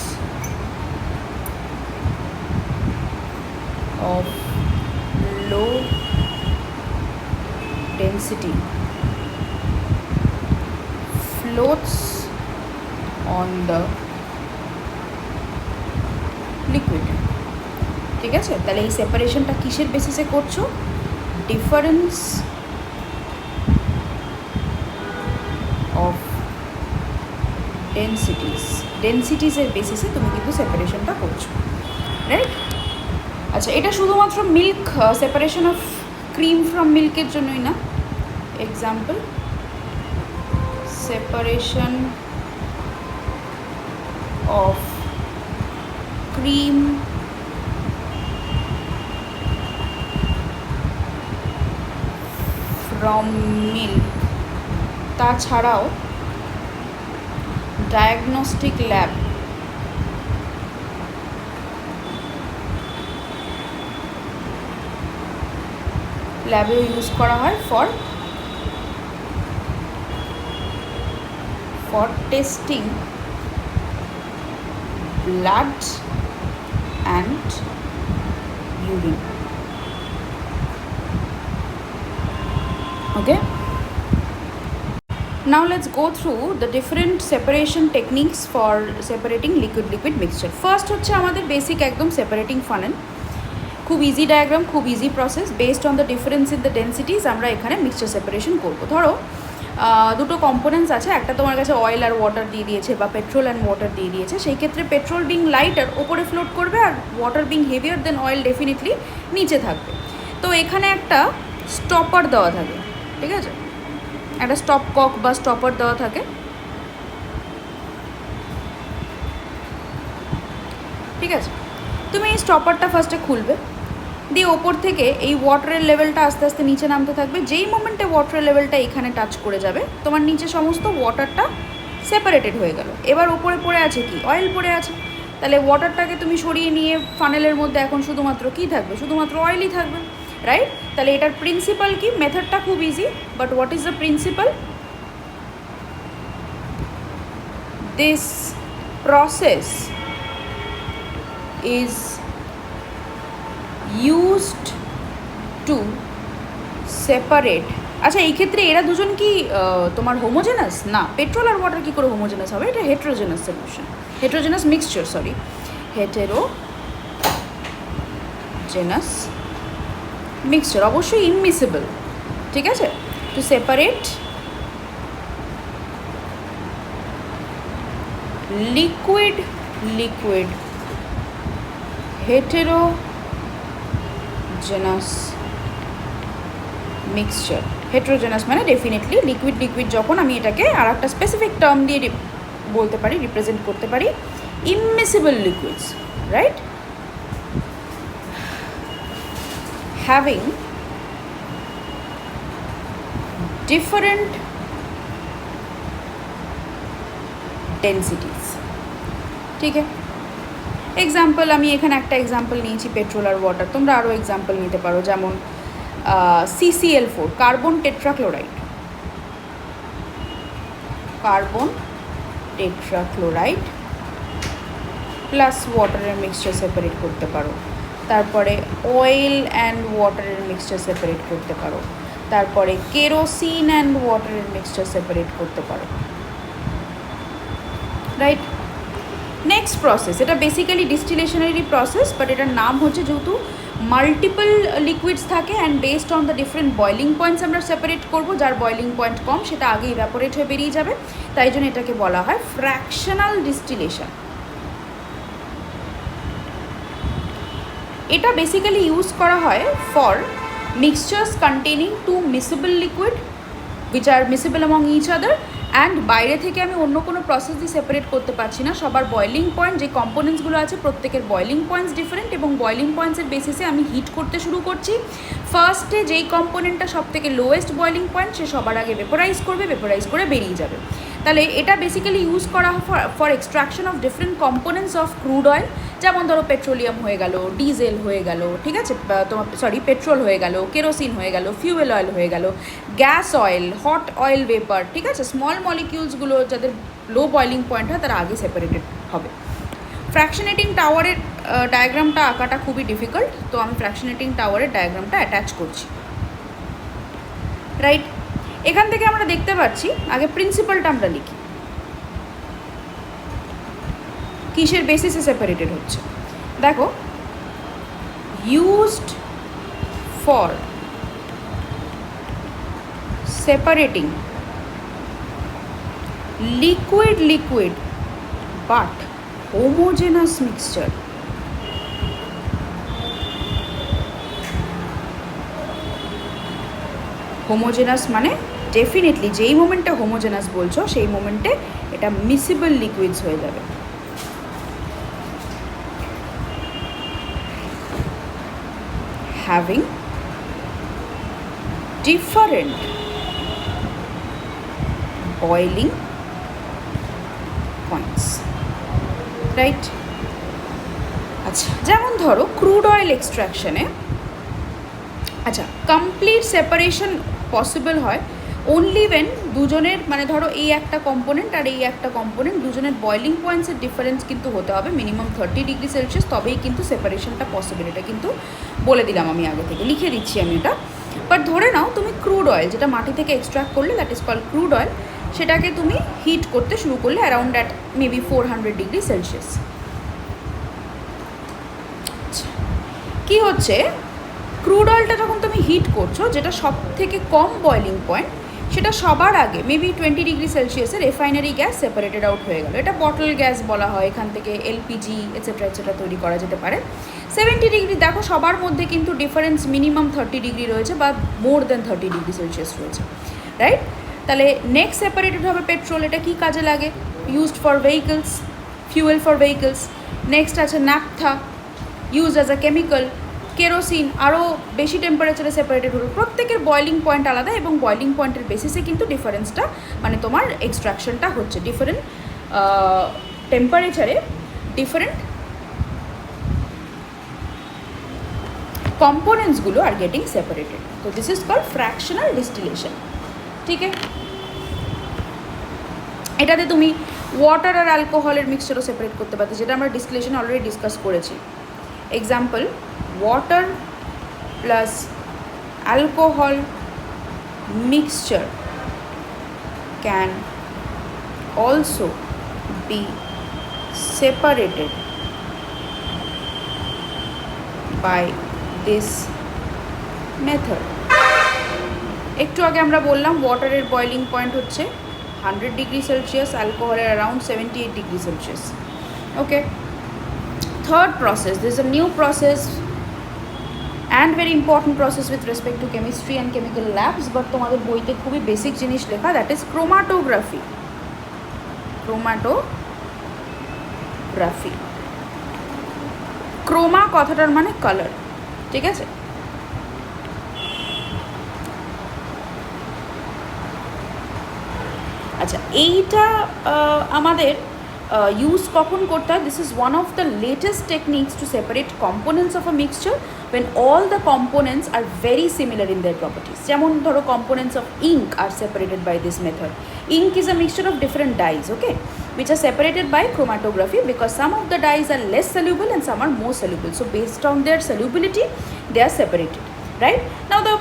of low density floats on the liquid, ঠিক আছে। তাহলে এই সেপারেশনটা কিসের বেসিসে করছো? Difference of ডেন্সিটিসের বেসিসে তুমি কিন্তু সেপারেশনটা করছো, রাইট। আচ্ছা, এটা শুধুমাত্র milk separation of cream from মিল্কের জন্যই না। Example, separation of cream from milk, তাছাড়াও ডায়াগনস্টিক ল্যাব, ল্যাবেও ইউজ করা হয় for testing blood and urine. Okay, now let's go through the different separation techniques for separating liquid mixture. First হচ্ছে আমাদের basic একদম separating funnel, খুব easy diagram, খুব easy process. Based on the difference in the densities আমরা এখানে mixture separation করবো। ধরো দুটো কম্পোনেন্টস আছে, একটা তোমার কাছে অয়েল আর ওয়াটার দিয়ে দিয়েছে বা পেট্রোল অ্যান্ড ওয়াটার দিয়ে দিয়েছে। সেই ক্ষেত্রে পেট্রোল বিং লাইটার ওপরে ফ্লোট করবে আর ওয়াটার বিং হেভিয়ার দেন অয়েল ডেফিনেটলি নিচে থাকবে। তো এখানে একটা স্টপার দেওয়া থাকে, ঠিক আছে, একটা স্টপ কক বা স্টপার দেওয়া থাকে। ঠিক আছে, তুমি এই স্টপারটা ফার্স্টে খুলবে, দিয়ে ওপর থেকে এই ওয়াটারের লেভেলটা আস্তে আস্তে নিচে নামতে থাকবে। যেই মোমেন্টে ওয়াটারের লেভেলটা এখানে টাচ করে যাবে, তোমার নিচে সমস্ত ওয়াটারটা সেপারেটেড হয়ে গেল। এবার ওপরে পড়ে আছে কি, অয়েল পড়ে আছে। তাহলে ওয়াটারটাকে তুমি সরিয়ে নিয়ে ফানেলের মধ্যে এখন শুধুমাত্র কী থাকবে, শুধুমাত্র অয়েলই থাকবে, রাইট? তাহলে এটার প্রিন্সিপাল কি, মেথডটা খুব easy, but what is the principal? This process is used to separate. আচ্ছা, এই ক্ষেত্রে এরা দুজন কি তোমার হোমোজেনাস? না, পেট্রোল আর ওয়াটার কী করে হোমোজেনাস হবে? এটা heterogeneous solution, heterogeneous mixture, sorry, heterogeneous mixture, অবশ্যই ইমমিসিবল। ঠিক আছে, two separate liquid heterogeneous mixture. Heterogeneous মানে ডেফিনেটলি লিকুইড যখন আমি এটাকে আর একটা স্পেসিফিক টার্ম দিয়ে বলতে পারি, রিপ্রেজেন্ট করতে পারি, immiscible liquids, right? having different densities। ঠিক আছে, এক্সাম্পল আমি এখানে একটা এক্সাম্পল নিয়েছি পেট্রোল আর ওয়াটার, তোমরা আরও এক্সাম্পল নিতে পারো, যেমন CCl4, কার্বন টেট্রাক্লোরাইড, প্লাস ওয়াটারের মিক্সচার সেপারেট করতে পারো। তারপরে অয়েল অ্যান্ড ওয়াটারের মিক্সচার সেপারেট করতে পারো। তারপরে কেরোসিন অ্যান্ড ওয়াটারের মিক্সচার সেপারেট করতে পারো, রাইট? নেক্সট প্রসেস, এটা বেসিক্যালি ডিস্টিলেশনারি প্রসেস, বাট এটার নাম হচ্ছে, যেহেতু মাল্টিপল লিকুইডস থাকে and based on the different boiling points আমরা সেপারেট করবো। যার বয়লিং পয়েন্ট কম সেটা আগে ইভ্যাপোরেট হয়ে বেরিয়ে যাবে, তাই জন্য এটাকে বলা হয় ফ্র্যাকশনাল ডিস্টিলেশন। এটা বেসিক্যালি ইউজ করা হয় for mixtures containing two miscible liquid which are miscible among each other, and বাইরে থেকে আমি অন্য কোনো প্রসেস দিয়ে সেপারেট করতে পারছি না। সবার বয়লিং পয়েন্ট, যে কম্পোনেন্টসগুলো আছে প্রত্যেকের বয়লিং পয়েন্টস ডিফারেন্ট, এবং বয়লিং পয়েন্টসের বেসিসে আমি হিট করতে শুরু করছি। ফার্স্টে যেই কম্পোনেন্টটা সব থেকে লোয়েস্ট বয়লিং পয়েন্ট, সে সবার আগে ভেপোরাইজ করবে, ভেপোরাইজ করে বেরিয়ে যাবে। তাহলে এটা বেসিক্যালি ইউজ করা for extraction of different components of crude oil, যেমন ধরো পেট্রোলিয়াম হয়ে গেল, ডিজেল হয়ে গেল, ঠিক আছে, তোমার পেট্রোল হয়ে গেল, কেরোসিন হয়ে গেল, ফিউয়েল অয়েল হয়ে গেল, gas oil, hot oil vapour, ঠিক আছে, স্মল মলিকিউলসগুলো যাদের লো বয়লিং পয়েন্ট হয় তারা আগে সেপারেটেড হবে। ফ্র্যাকশনেটিং টাওয়ারের ডায়াগ্রামটা আঁকাটা খুবই ডিফিকাল্ট, তো আমি ফ্র্যাকশনেটিং টাওয়ারের ডায়াগ্রামটা অ্যাটাচ করছি, রাইট? এখান থেকে আমরা দেখতে পাচ্ছি, আগে প্রিন্সিপালটা আমরা লিখি, কিসের বেসিসে সেপারেটেড হচ্ছে। দেখো, used for separating liquid but homogeneous mixture। Homogeneous মানে ডেফিনেটলি যেই মোমেন্টে হোমোজেনাস বলছো সেই মোমেন্টে এটা মিসিবল লিকুইডস হয়ে যাবে। having different boiling points, right? আচ্ছা, যেমন ধরো ক্রুড অয়েল এক্সট্র্যাকশনে, আচ্ছা, কমপ্লিট সেপারেশন পসিবল হয় অনলি ওয়েন দুজনের, মানে ধরো এই একটা কম্পোনেন্ট আর এই একটা কম্পোনেন্ট, দুজনের বয়েলিং পয়েন্টসের ডিফারেন্স কিন্তু হতে হবে মিনিমাম 30°C, তবেই কিন্তু সেপারেশনটা পসিবল। এটা কিন্তু বলে দিলাম আমি আগে থেকে, লিখে দিচ্ছি আমি এটা। বাট ধরে নাও তুমি ক্রুড অয়েল, যেটা মাটি থেকে এক্সট্র্যাক্ট করলে, that is called crude oil, সেটাকে তুমি হিট করতে শুরু করলে অ্যারাউন্ড অ্যাট মেবি 400°C। কী হচ্ছে, ক্রুড অয়েলটা যখন তুমি হিট করছো, যেটা সব থেকে কম বয়েলিং পয়েন্ট, সেটা সবার আগে maybe 20°C refinery gas separated out হয়ে গেল। এটা বটল গ্যাস বলা হয়, এখান থেকে এলপিজি এটসেট্রা এটসেট্রা তৈরি করা যেতে পারে। 70°, দেখো সবার মধ্যে কিন্তু ডিফারেন্স মিনিমাম 30° রয়েছে বা মোর দেন 30°C রয়েছে, রাইট? তাহলে নেক্সট সেপারেটেড হবে পেট্রোল। এটা কী কাজে লাগে? Used for vehicles, fuel for vehicles. Next আছে naphtha, use as a chemical. Kerosene আরও বেশি টেম্পারেচারে সেপারেটেড হলো। প্রত্যেকের বয়েলিং পয়েন্ট আলাদা এবং বয়েলিং পয়েন্টের বেসিসে কিন্তু ডিফারেন্সটা, মানে তোমার এক্সট্রাকশনটা হচ্ছে ডিফারেন্ট টেম্পারেচারে, ডিফারেন্ট কম্পোনেন্টসগুলো আর গেটিং সেপারেটেড। তো this is called fractional distillation, ঠিক আছে? এটাতে তুমি ওয়াটার আর অ্যালকোহলের মিক্সচারও সেপারেট করতে পারতে, যেটা আমরা ডিস্টিলেশন অলরেডি ডিসকাস করেছি। Example, water plus alcohol mixture can also be separated by this method. একটু আগে আমরা বললাম ওয়াটারের বয়েলিং পয়েন্ট হচ্ছে 100°C, অ্যালকোহলের around 78°C। Okay, third process, this is a new process and very important process with respect to chemistry and chemical labs, but তোমাদের বইতে খুবই basic জিনিস লেখা, that is chromatography. chromatography, Croma কথাটার মানে colour, ঠিক আছে? আচ্ছা, এইটা আমাদের ইউজ কখন করতে হয়? This is one of the latest techniques to separate components of a mixture when all the components are very similar in their properties. যেমন ধরো components of ink are separated by this method. Ink is a mixture of different dyes, okay, which are separated by chromatography because some of the dyes are less soluble and some are more soluble. So based on their solubility, they are separated, right? Now the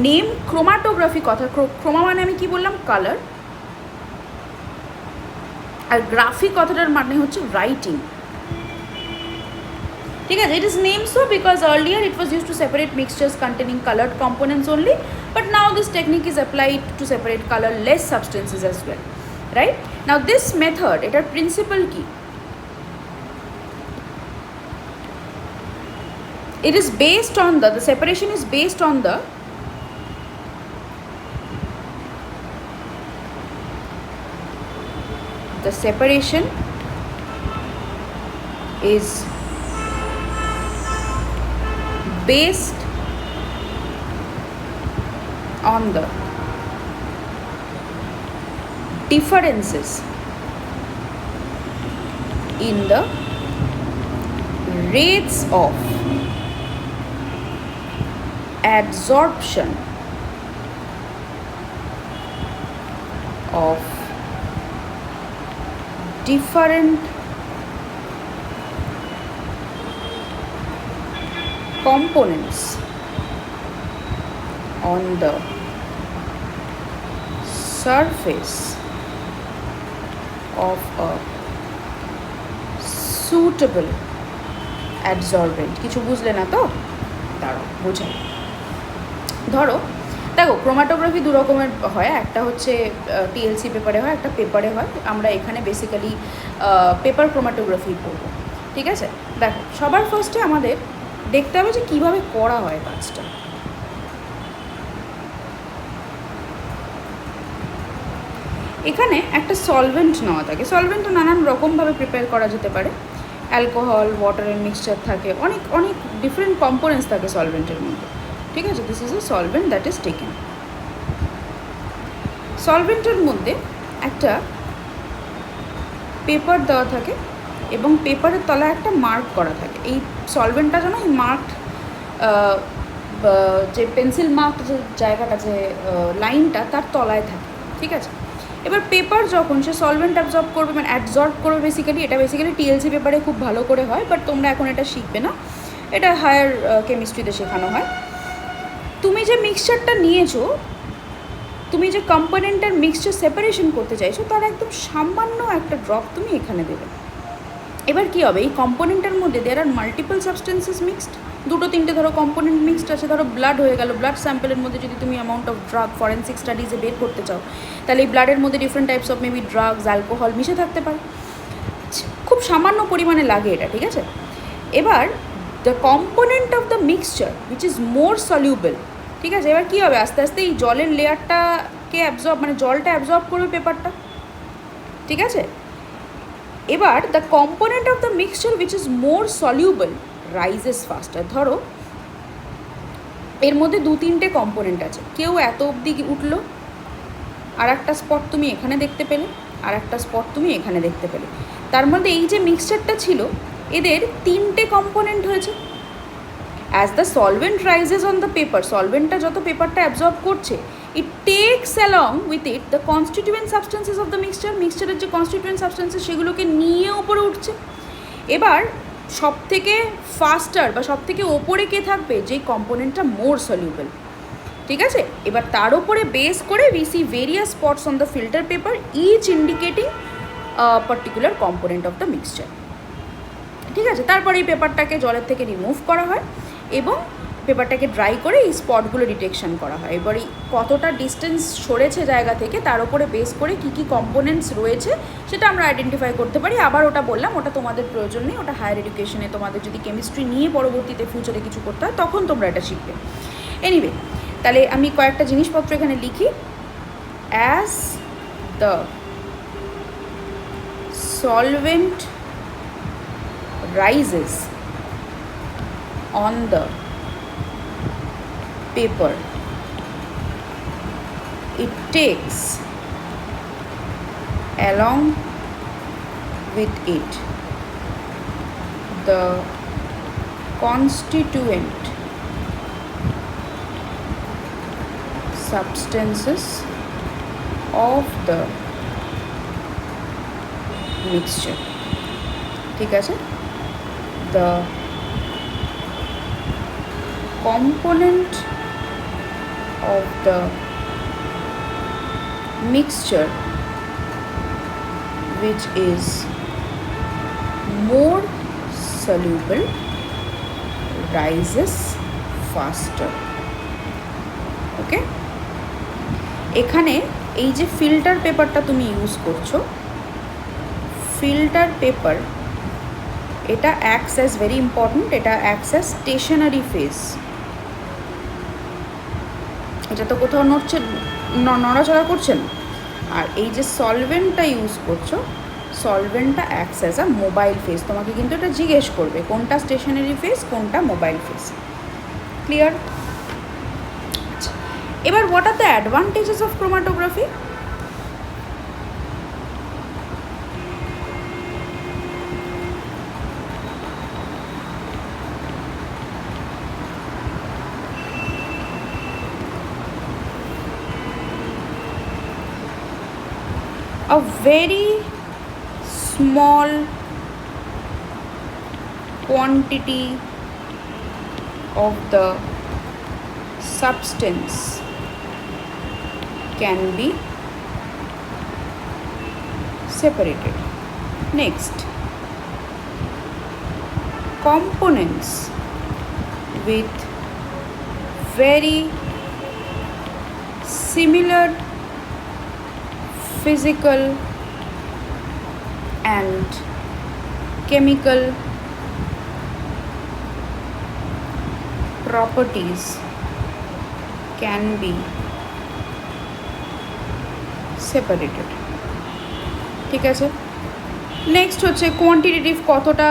name chromatography, কথা chroma মানে আমি কি বললাম? Colour, আর গ্রাফি কথাটার মানে হচ্ছে writing, ঠিক আছে? It is named so because earlier it was used to separate mixtures containing colored components only, but now this technique is applied to separate colorless substances as well, right? Now this method, এটার principle কি? It is based on the separation is based on the separation is based on the differences in the rates of adsorption of different components on the surface of a suitable adsorbent. কিছু বুঝলে না তো? দাঁড়াও বোঝাই। ধরো দেখো, chromatography দু রকমের হয়, একটা হচ্ছে টিএলসি পেপারে হয়, একটা পেপারে হয়। আমরা এখানে বেসিক্যালি পেপার ক্রোমাটোগ্রাফি পড়বো, ঠিক আছে? দেখো, সবার ফার্স্টে আমাদের দেখতে হবে যে কীভাবে করা হয় কাজটা। এখানে একটা সলভেন্ট নেওয়া থাকে, সলভেন্টটা নানান রকমভাবে প্রিপেয়ার করা যেতে পারে। অ্যালকোহল, ওয়াটারের মিক্সচার থাকে, অনেক অনেক ডিফারেন্ট কম্পোনেন্টস থাকে সলভেন্টের মধ্যে, ঠিক আছে? This is a solvent that is taken. সলভেন্টের মধ্যে একটা পেপার দেওয়া থাকে এবং পেপারের তলায় একটা মার্ক করা থাকে। এই সলভেন্টটা যেন এই মার্ক যে পেন্সিল মার্ক যে জায়গাটা, যে লাইনটা তার তলায় থাকে, ঠিক আছে। এবার পেপার যখন সে সলভেন্ট অ্যাবজর্ব করবে, মানে অ্যাবজর্ব করবে বেসিক্যালি, এটা বেসিক্যালি টিএলসি পেপারে খুব ভালো করে হয়, বাট তোমরা এখন এটা শিখবে না, এটা হায়ার কেমিস্ট্রিতে শেখানো হয়। তুমি যে মিক্সচারটা নিয়েছো, তুমি যে কম্পোনেন্টের মিক্সচার সেপারেশন করতে চাইছো, তার একদম সামান্য একটা ড্রপ তুমি এখানে দেবে। এবার কী হবে, এই কম্পোনেন্টের মধ্যে দেয়ার আর মাল্টিপল সাবস্টেন্সেস মিক্সড, দুটো তিনটে ধরো কম্পোনেন্ট মিক্সড আছে, ধরো ব্লাড হয়ে গেল, ব্লাড স্যাম্পেলের মধ্যে যদি তুমি অ্যামাউন্ট অফ ড্রাগ ফরেন্সিক স্টাডিজে বের করতে চাও, তাহলে এই ব্লাডের মধ্যে different types of maybe drugs, alcohol মিশে থাকতে পারে, খুব সামান্য পরিমাণে লাগে এটা, ঠিক আছে। এবার the component of the mixture which is more soluble, ঠিক আছে। এবার কী হবে, আস্তে আস্তে এই জলের লেয়ারটাকে অ্যাবজর্ব, মানে জলটা অ্যাবজর্ব করবে পেপারটা, ঠিক আছে। এবার the component of the mixture which is more soluble rises ফাস্টার। ধরো এর মধ্যে দু তিনটে কম্পোনেন্ট আছে, কেউ এত অবধি উঠলো, আর একটা স্পট তুমি এখানে দেখতে পেলে, আর একটা স্পট তুমি এখানে দেখতে পেলে, তার মধ্যে এই যে মিক্সচারটা ছিল এদের তিনটে কম্পোনেন্ট হয়েছে। As the solvent rises on the paper, সলভেন্টটা যত পেপারটা অ্যাবজর্ব করছে, it takes along with it the constituent substances of the mixture, মিক্সচারের যে কনস্টিটিউয়েন্ট সাবস্টেন্সেস সেগুলোকে নিয়ে ওপরে উঠছে। এবার সব থেকে ফাস্টার বা সব থেকে ওপরে কে থাকবে, যে কম্পোনেন্টটা মোর সলিউবল, ঠিক আছে। এবার তার ওপরে বেস করে we see various spots on the filter paper, each indicating particular component of the mixture, ঠিক আছে। তারপরে এই পেপারটাকে জলের থেকে রিমুভ করা হয় এবং পেপারটাকে ড্রাই করে এই স্পটগুলো ডিটেকশন করা হয়। এবার এই কতটা ডিস্টেন্স সরেছে জায়গা থেকে তার উপরে বেস করে কী কী কম্পোনেন্টস রয়েছে সেটা আমরা আইডেন্টিফাই করতে পারি। আবার ওটা বললাম, ওটা তোমাদের প্রয়োজন নেই, ওটা হায়ার এডুকেশনে তোমাদের যদি কেমিস্ট্রি নিয়ে পরবর্তীতে ফিউচারে কিছু করতে হয় তখন তোমরা এটা শিখবে। এনিওয়ে, তাহলে আমি কয়েকটা জিনিসপত্র এখানে লিখি। As the solvent rises on the paper, it takes along with it the constituent substances of the mixture, ঠিক আছে। The component of the mixture which is more soluble rises faster, ওকে। এখানে এই যে ফিল্টার পেপারটা তুমি ইউজ করছো, filter paper, এটা acts as very important, এটা অ্যাক্টস অ্যাজ স্টেশনারি ফেজ। এটা তো কোথাও নড়াচড়া করছে না। আর এই যে সলভেন্টটা ইউজ করছো, সলভেন্টটা acts as a mobile phase. তোমাকে কিন্তু এটা জিজ্ঞেস করবে কোনটা স্টেশনারি ফেজ, কোনটা মোবাইল ফেজ। ক্লিয়ার? এবার what are the advantages of chromatography? A very small quantity of the substance can be separated. Next, components with very similar physical and chemical properties can be separated, ঠিক আছে। Next হচ্ছে quantitative, কতটা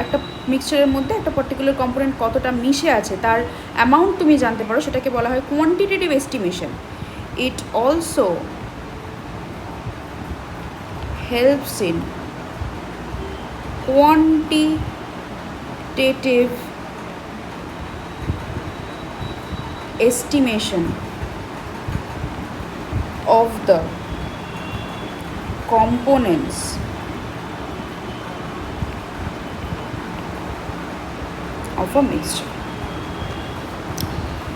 একটা মিক্সচারের মধ্যে একটা particular component কতটা মিশে আছে তার অ্যামাউন্ট তুমি জানতে পারো, সেটাকে বলা হয় quantitative estimation. It also helps in quantitative estimation of the components of a mixture.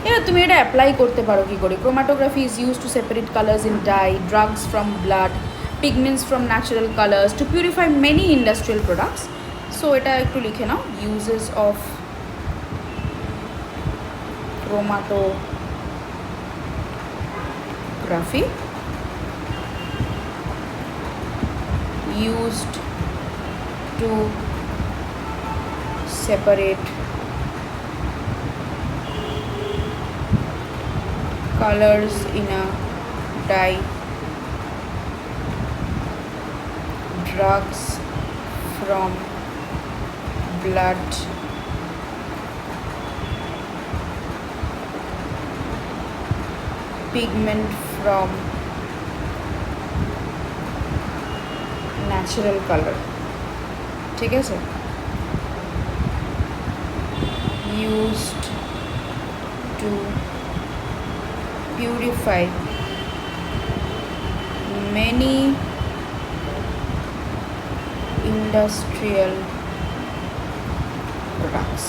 এবার তুমি এটা অ্যাপ্লাই করতে পারো কী করে? Chromatography is use to separate colours in dye, drugs from blood, pigments from natural colours, to purify many industrial products. So এটা একটু লিখে নাও, uses of chromatography used to separate colors in a dye, drugs from blood, pigment from natural color. ঠিক আছে? Used to purify many industrial products.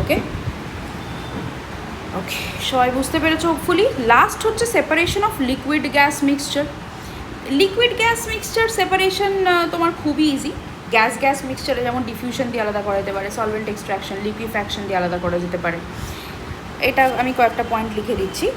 Okay? ওকে, সবাই বুঝতে পেরেছো hopefully. Last হচ্ছে separation of liquid gas mixture. Liquid gas mixture separation তোমার খুবই easy. Gas gas মিক্সচারে যেমন diffusion দিয়ে আলাদা করা যেতে পারে, সলভেন্ট এক্সট্রাকশন, লিকুইফ্যাকশন দিয়ে আলাদা করা যেতে পারে। এটা আমি কয়েকটা পয়েন্ট লিখে দিচ্ছি।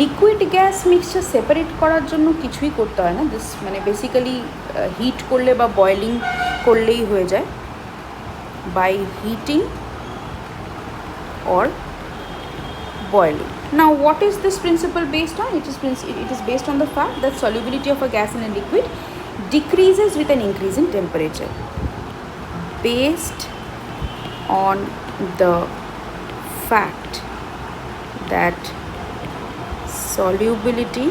লিকুইড গ্যাস মিক্সচার সেপারেট করার জন্য কিছুই করতে হয় না, দিস মানে বেসিক্যালি হিট করলে বা বয়েলিং করলেই হয়ে যায়, by heating or boiling. Now what is this principle based on? It is based on the fact that solubility of a gas in a liquid decreases with an increase in temperature. Based on the fact that solubility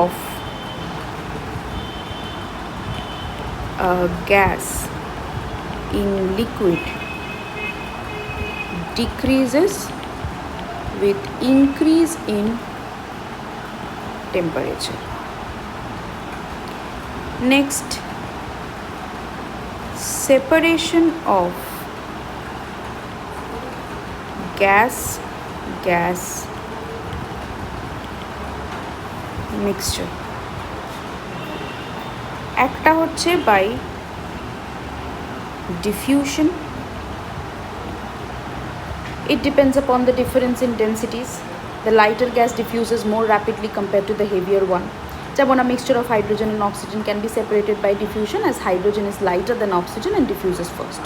of a gas in liquid decreases with increase in temperature. Next, separation of gas mixture. একটা হচ্ছে by diffusion. It depends upon the difference in densities. The lighter gas diffuses more rapidly compared to the heavier one. যেমন a mixture of hydrogen and oxygen can be separated by diffusion, as hydrogen is lighter than oxygen and diffuses first.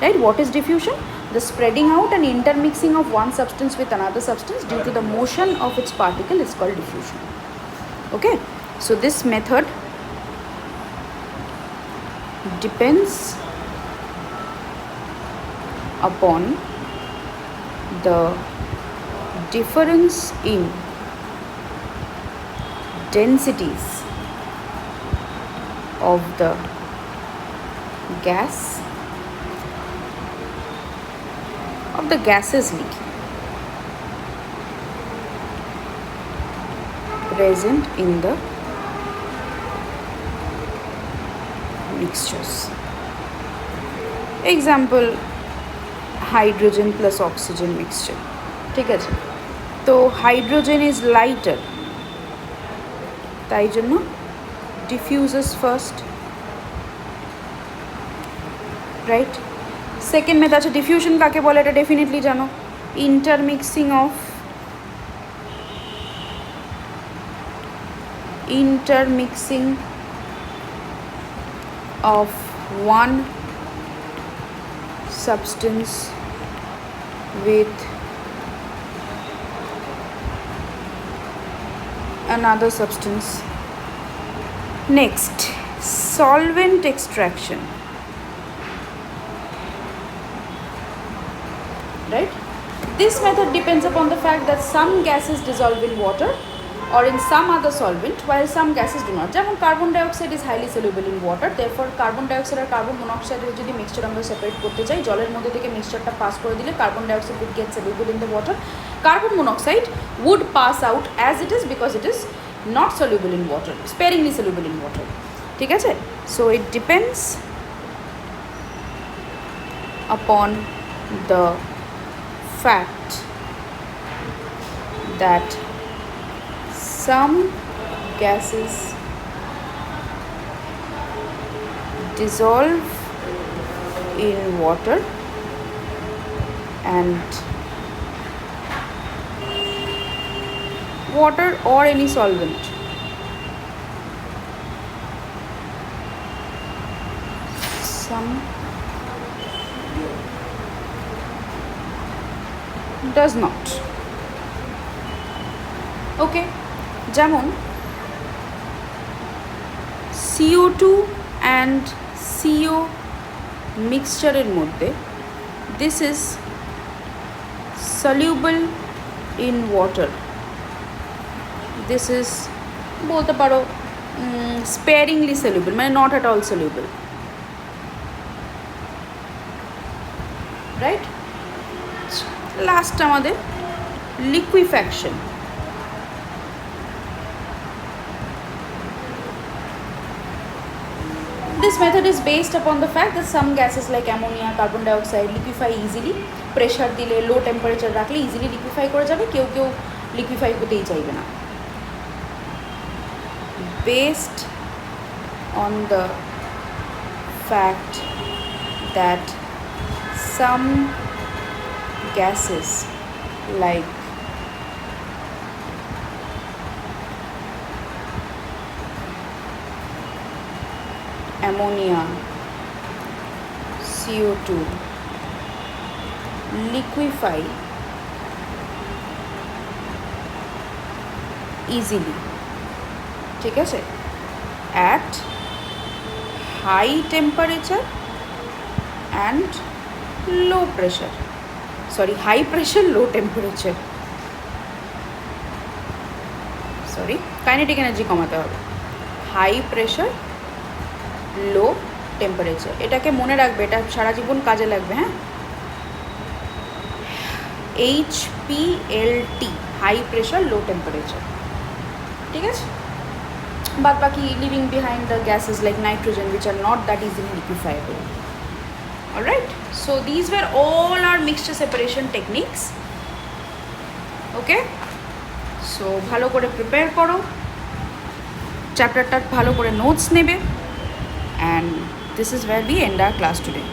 Right? What is diffusion? The spreading out and intermixing of one substance with another substance due to the motion of its particle is called diffusion. Okay? So this method depends upon the difference in densities of the gases leaking present in the mixtures. Example, hydrogen plus oxygen mixture. ঠিক আছে? তো hydrogen is lighter, তাই জন্য ডিফিউজেস first, right? Second method আছে diffusion কাকে বলে, এটা definitely জানো, ইন্টারমিক্সিং of one substance with another substance. Next, solvent extraction. Right? This method depends upon the fact that some gases dissolve in water or in some other solvent while some gases do not. যেমন carbon dioxide is highly soluble in water, therefore carbon dioxide R carbon monoxide এর যদি mixture আমরা separate করতে চাই, জলের মধ্যে থেকে mixtureটা pass করে দিলে carbon dioxide would get soluble in the water. Carbon monoxide would pass out as it is because it is not soluble in water, sparingly soluble in water. ঠিক আছে? So it depends upon the fact that some gases dissolve in water and water or any solvent some does not. Okay, যেমন CO2 and CO মিক্সচারের মধ্যে this is soluble in water, this is বলতে পারো sparingly soluble, মানে not at all soluble, right? Last আমাদের liquefaction. This method is based upon the fact that some gases like ammonia, carbon dioxide liquefy easily. Pressure দিলে low temperature রাখলে easily liquefy করে যাবে, কেউ কেউ liquefy হতেই চাইবে না. Based on the fact that some gases like ammonia, CO2 liquefy easily, ঠিক আছে, at high temperature and low pressure, sorry, high pressure low temperature, sorry, kinetic energy কমাতে হবে, high pressure লো টেম্পারেচার, এটাকে মনে রাখবে, এটা সারা জীবন কাজে লাগবে। হ্যাঁ, HPLT, high pressure low temperature, ঠিক আছে। বাদ বাকি leaving behind the gases like nitrogen which are not that easily liquefiable. Alright, so these were all are mixture separation techniques. Okay, so ভালো করে প্রিপেয়ার করো, চ্যাপ্টারটার ভালো করে নোটস নেবে, and this is where we end our class today.